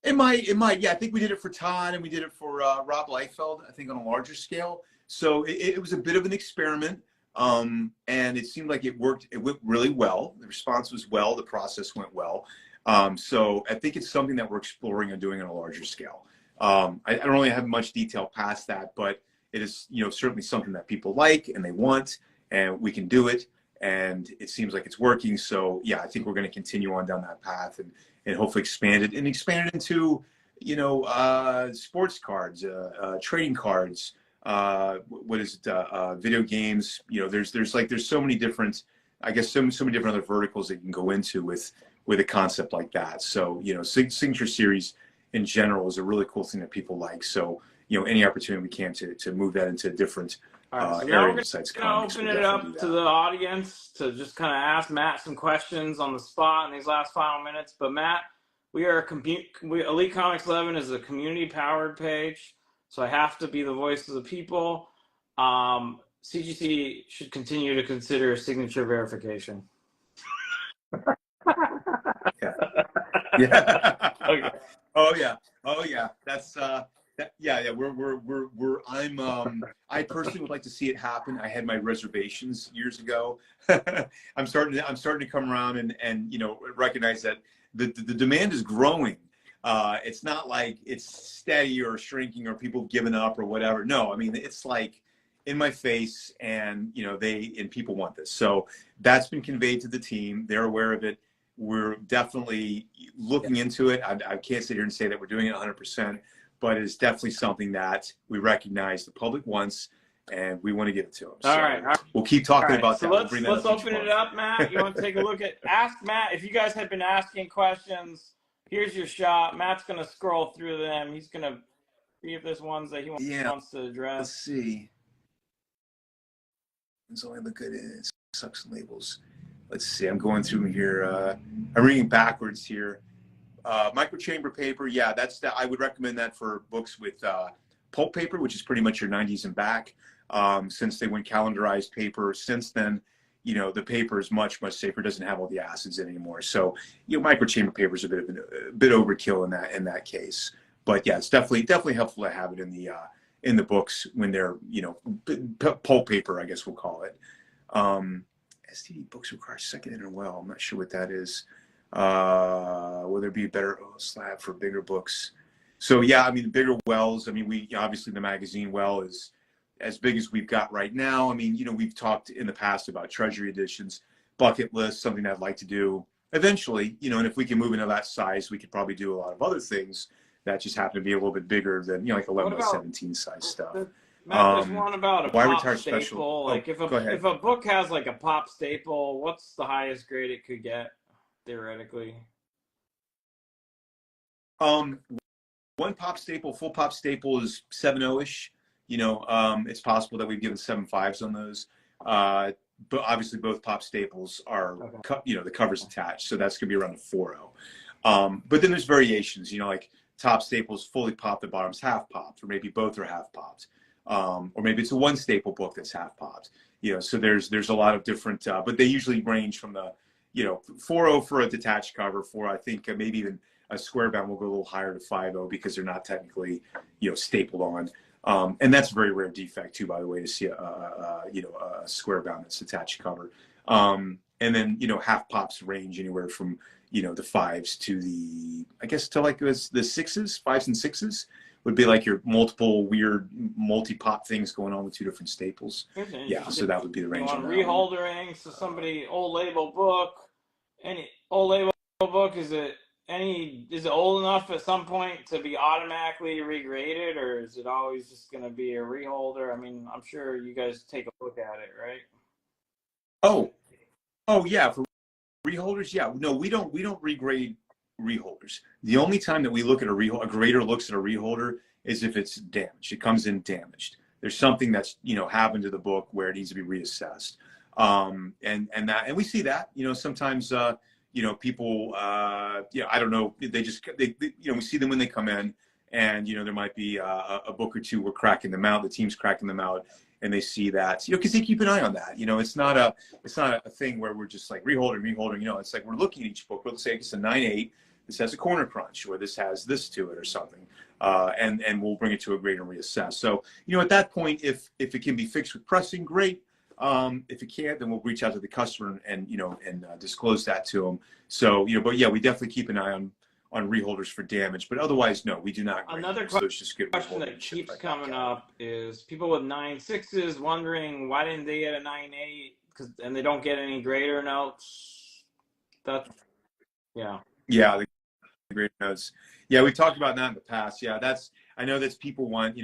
It might. Yeah, I think we did it for Todd, and we did it for Rob Liefeld, I think on a larger scale. So it was a bit of an experiment. And it seemed like it worked. It went really well. The response was well. The process went well. So I think it's something that we're exploring and doing on a larger scale. I don't really have much detail past that, but it is, you know, certainly something that people like and they want, and we can do it. And it seems like it's working. So yeah, I think we're going to continue on down that path and hopefully expand it into, you know, sports cards, trading cards. What is it? Video games. You know, there's so many different, I guess, so many different other verticals that you can go into with a concept like that. So, you know, signature series in general is a really cool thing that people like. So, you know, any opportunity we can to move that into a different area besides comics. Open it up to the audience to just kind of ask Matt some questions on the spot in these last final minutes. But Matt, Elite Comics 11 is a community-powered page. So I have to be the voice of the people. CGC should continue to consider signature verification. Yeah. Yeah. Okay. Oh yeah. That's yeah. I personally would like to see it happen. I had my reservations years ago. I'm starting to come around and you know, recognize that the demand is growing. It's not like it's steady or shrinking or people giving up or whatever. No, I mean, it's like in my face, and you know, people want this. So that's been conveyed to the team. They're aware of it. We're definitely looking into it. I can't sit here and say that we're doing it 100%, but it's definitely something that we recognize the public wants, and we want to give it to them. All right. We'll keep talking about that. Let's open it up, Matt. You want to take a look at Ask Matt? If you guys have been asking questions, here's your shot. Matt's going to scroll through them. He's going to see if there's ones that he wants to address. Let's see. Let's only look at it. Sucks and labels. Let's see. I'm going through here. I'm reading backwards here. Microchamber paper. Yeah, I would recommend that for books with pulp paper, which is pretty much your 90s and back. Since they went calendarized paper since then, you know, the paper is much safer. It doesn't have all the acids in it anymore. So, you know, microchamber paper is a bit overkill in that case. But yeah, it's definitely helpful to have it in the books when they're, you know, pulp paper, I guess we'll call it. STD books require second inner well. I'm not sure what that is. Will there be a better slab for bigger books? So yeah, I mean, bigger wells. I mean, we obviously the magazine well is as big as we've got right now. I mean, you know, we've talked in the past about treasury editions, bucket list, something I'd like to do eventually, you know, and if we can move into that size, we could probably do a lot of other things that just happen to be a little bit bigger than, you know, like 11 by 17 size stuff. Matt, there's one about a pop staple. Special? Like if a book has like a pop staple, what's the highest grade it could get theoretically? One pop staple, full pop staple is 7.0-ish. You know, it's possible that we've given 7.5s on those. But obviously both pop staples are, you know, the cover's attached. So that's going to be around a 4.0. But then there's variations, you know, like top staples fully popped, the bottom's half popped, or maybe both are half popped. Or maybe it's a one staple book that's half popped. You know, so there's a lot of different, but they usually range from the, you know, 4.0 for a detached cover, I think maybe even a square bound will go a little higher to 5.0 because they're not technically, you know, stapled on. And that's a very rare defect too, by the way, to see you know, a square bound that's attached cover. And then, you know, half pops range anywhere from, you know, the 5s to the, I guess to like the 6s, 5s and 6s would be like your multiple weird multi-pop things going on with two different staples. Yeah, so that would be the range. On reholdering, so somebody old label book, any old label book, is it is it old enough at some point to be automatically regraded, or is it always just going to be a reholder? I mean, I'm sure you guys take a look at it, right? Oh, oh yeah, for reholders, yeah. No, we don't regrade reholders. The only time that we look at a grader looks at a reholder is if it's damaged. It comes in damaged. There's something that's happened to the book where it needs to be reassessed. And we see that sometimes people I don't know, they we see them when they come in, and there might be a book or two we're cracking them out, the team's cracking them out, and they see that because they keep an eye on that. It's not a thing where we're just like reholding. It's like we're looking at each book. Let's say it's a 9.8. This has a corner crunch, or this has this to it, or something, and we'll bring it to a grader and reassess. So at that point, if it can be fixed with pressing, great. If it can't, then we'll reach out to the customer and disclose that to them. So but yeah, we definitely keep an eye on reholders for damage, but otherwise, no, we do not. Another question that keeps coming up is people with 9.6s wondering why didn't they get a 9.8 and they don't get any grader notes. Yeah, the grader notes. Yeah, we talked about that in the past. Yeah, I know that's people want.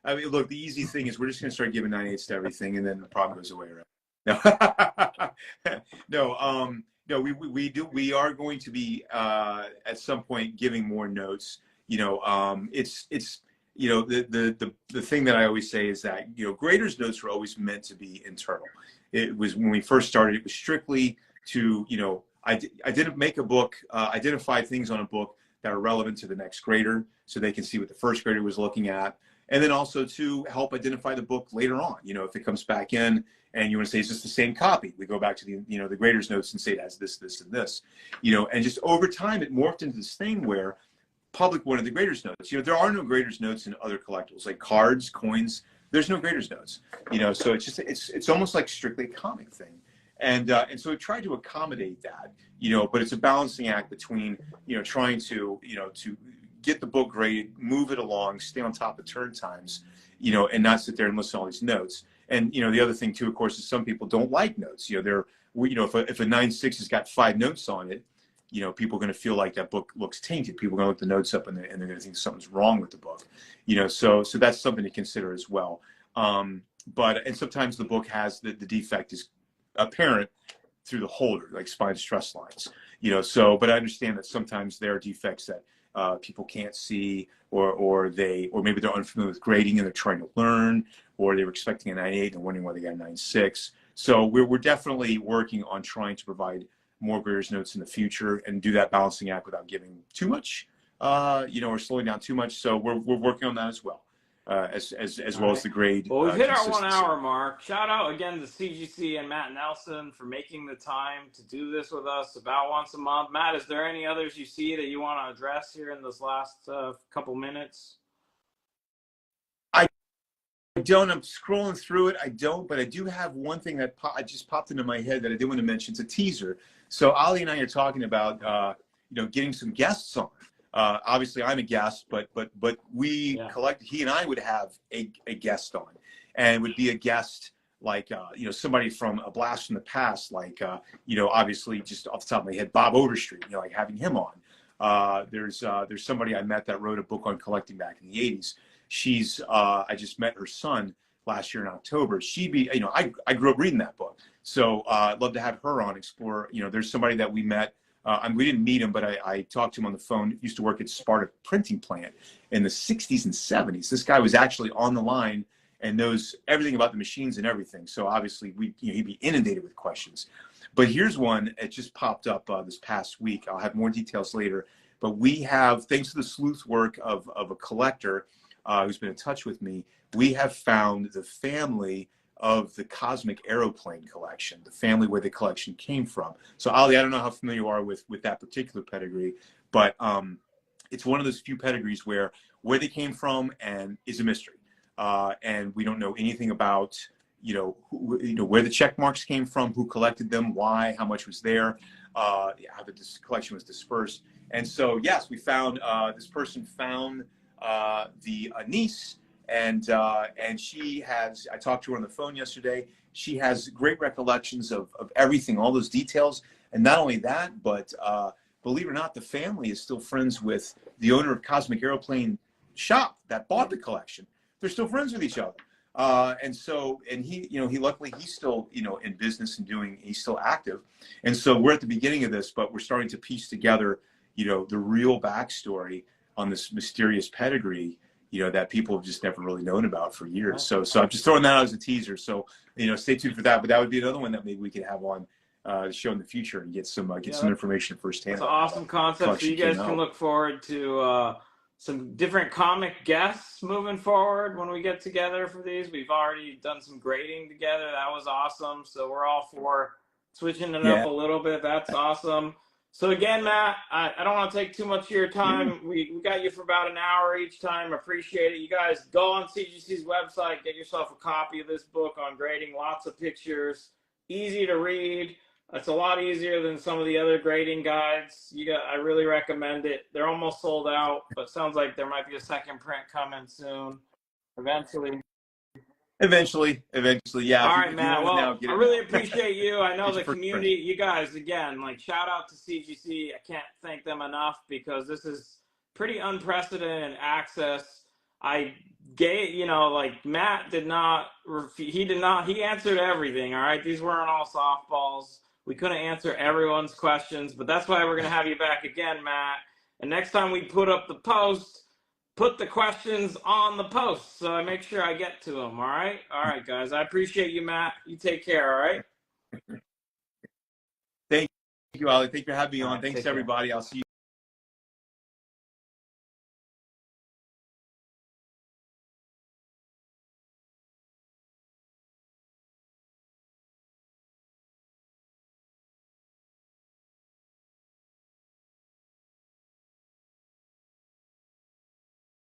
I mean, look, the easy thing is we're just going to start giving 9.8s to everything, and then the problem goes away, right? No, we are going to be at some point giving more notes. It's the thing that I always say is that graders notes were always meant to be internal. It was when we first started, it was strictly to I didn't make a book, identify things on a book that are relevant to the next grader, so they can see what the first grader was looking at. And then also to help identify the book later on. If it comes back in and you want to say, is this the same copy? We go back to the grader's notes and say it has this, this, and this. And just over time, it morphed into this thing where public wanted the grader's notes. There are no grader's notes in other collectibles, like cards, coins. There's no grader's notes. So it's almost like strictly a comic thing. And so we tried to accommodate that, but it's a balancing act between, trying to get the book graded, move it along, stay on top of turn times, and not sit there and listen to all these notes. And the other thing too, of course, is some people don't like notes. If a 9.6 has got 5 notes on it, people are going to feel like that book looks tainted. People are going to look the notes up and they're going to think something's wrong with the book. So that's something to consider as well. And sometimes the book has the defect is apparent through the holder, like spine stress lines. But I understand that sometimes there are defects that people can't see, or maybe they're unfamiliar with grading and they're trying to learn, or they were expecting a 9.8 and wondering why they got a 9.6. So we're definitely working on trying to provide more grader's notes in the future and do that balancing act without giving too much, or slowing down too much. So we're working on that as well. As well as the grade. Well, we've hit our 1 hour mark. Shout out again to CGC and Matt Nelson for making the time to do this with us about once a month. Matt, is there any others you see that you want to address here in this last couple minutes? I don't. I'm scrolling through it. I don't, but I do have one thing that just popped into my head that I did want to mention. It's a teaser. So Ali and I are talking about getting some guests on. Obviously I'm a guest, but we collect, he and I would have a guest on, and would be a guest like, somebody from a blast from the past, like, obviously just off the top of my head, Bob Overstreet, like having him on. There's somebody I met that wrote a book on collecting back in the 80s. She's, I just met her son last year in October. She'd be, I grew up reading that book. So I'd love to have her on, explore, there's somebody that we met. We didn't meet him, but I talked to him on the phone. Used to work at Sparta printing plant in the 60s and 70s. This guy was actually on the line and knows everything about the machines and everything. So obviously he'd be inundated with questions. But here's one. It just popped up this past week. I'll have more details later. But we have, thanks to the sleuth work of a collector who's been in touch with me, we have found the family of the Cosmic Aeroplane collection, the family where the collection came from. So Ali, I don't know how familiar you are with that particular pedigree, but it's one of those few pedigrees where they came from and is a mystery. And we don't know anything about, where the check marks came from, who collected them, why, how much was there, how the collection was dispersed. And so, yes, we found, this person found the niece, and she has, I talked to her on the phone yesterday. She has great recollections of everything, all those details. And not only that, but believe it or not, the family is still friends with the owner of Cosmic Aeroplane shop that bought the collection. They're still friends with each other. And he, he luckily, he's still, in business and he's still active. And so we're at the beginning of this, but we're starting to piece together, the real backstory on this mysterious pedigree, that people have just never really known about for years. So I'm just throwing that out as a teaser. So, stay tuned for that. But that would be another one that maybe we could have on the show in the future and get some information firsthand. It's an awesome concept. So you guys can look forward to some different comic guests moving forward when we get together for these. We've already done some grading together. That was awesome. So we're all for switching it up a little bit. That's awesome. So again, Matt, I don't want to take too much of your time. We got you for about an hour each time. Appreciate it. You guys go on CGC's website, get yourself a copy of this book on grading. Lots of pictures, easy to read. It's a lot easier than some of the other grading guides. I really recommend it. They're almost sold out, but sounds like there might be a second print coming soon, eventually. Eventually, yeah. All right, Matt. Well, I really appreciate you. I know the community, you guys, again, shout out to CGC. I can't thank them enough because this is pretty unprecedented access. I gave, Matt did not, he answered everything, all right? These weren't all softballs. We couldn't answer everyone's questions, but that's why we're going to have you back again, Matt. And next time we put up the post, put the questions on the post so I make sure I get to them, all right? All right, guys. I appreciate you, Matt. You take care, all right? Thank you, Ali. Thank you for having me on. Thanks, everybody. I'll see you.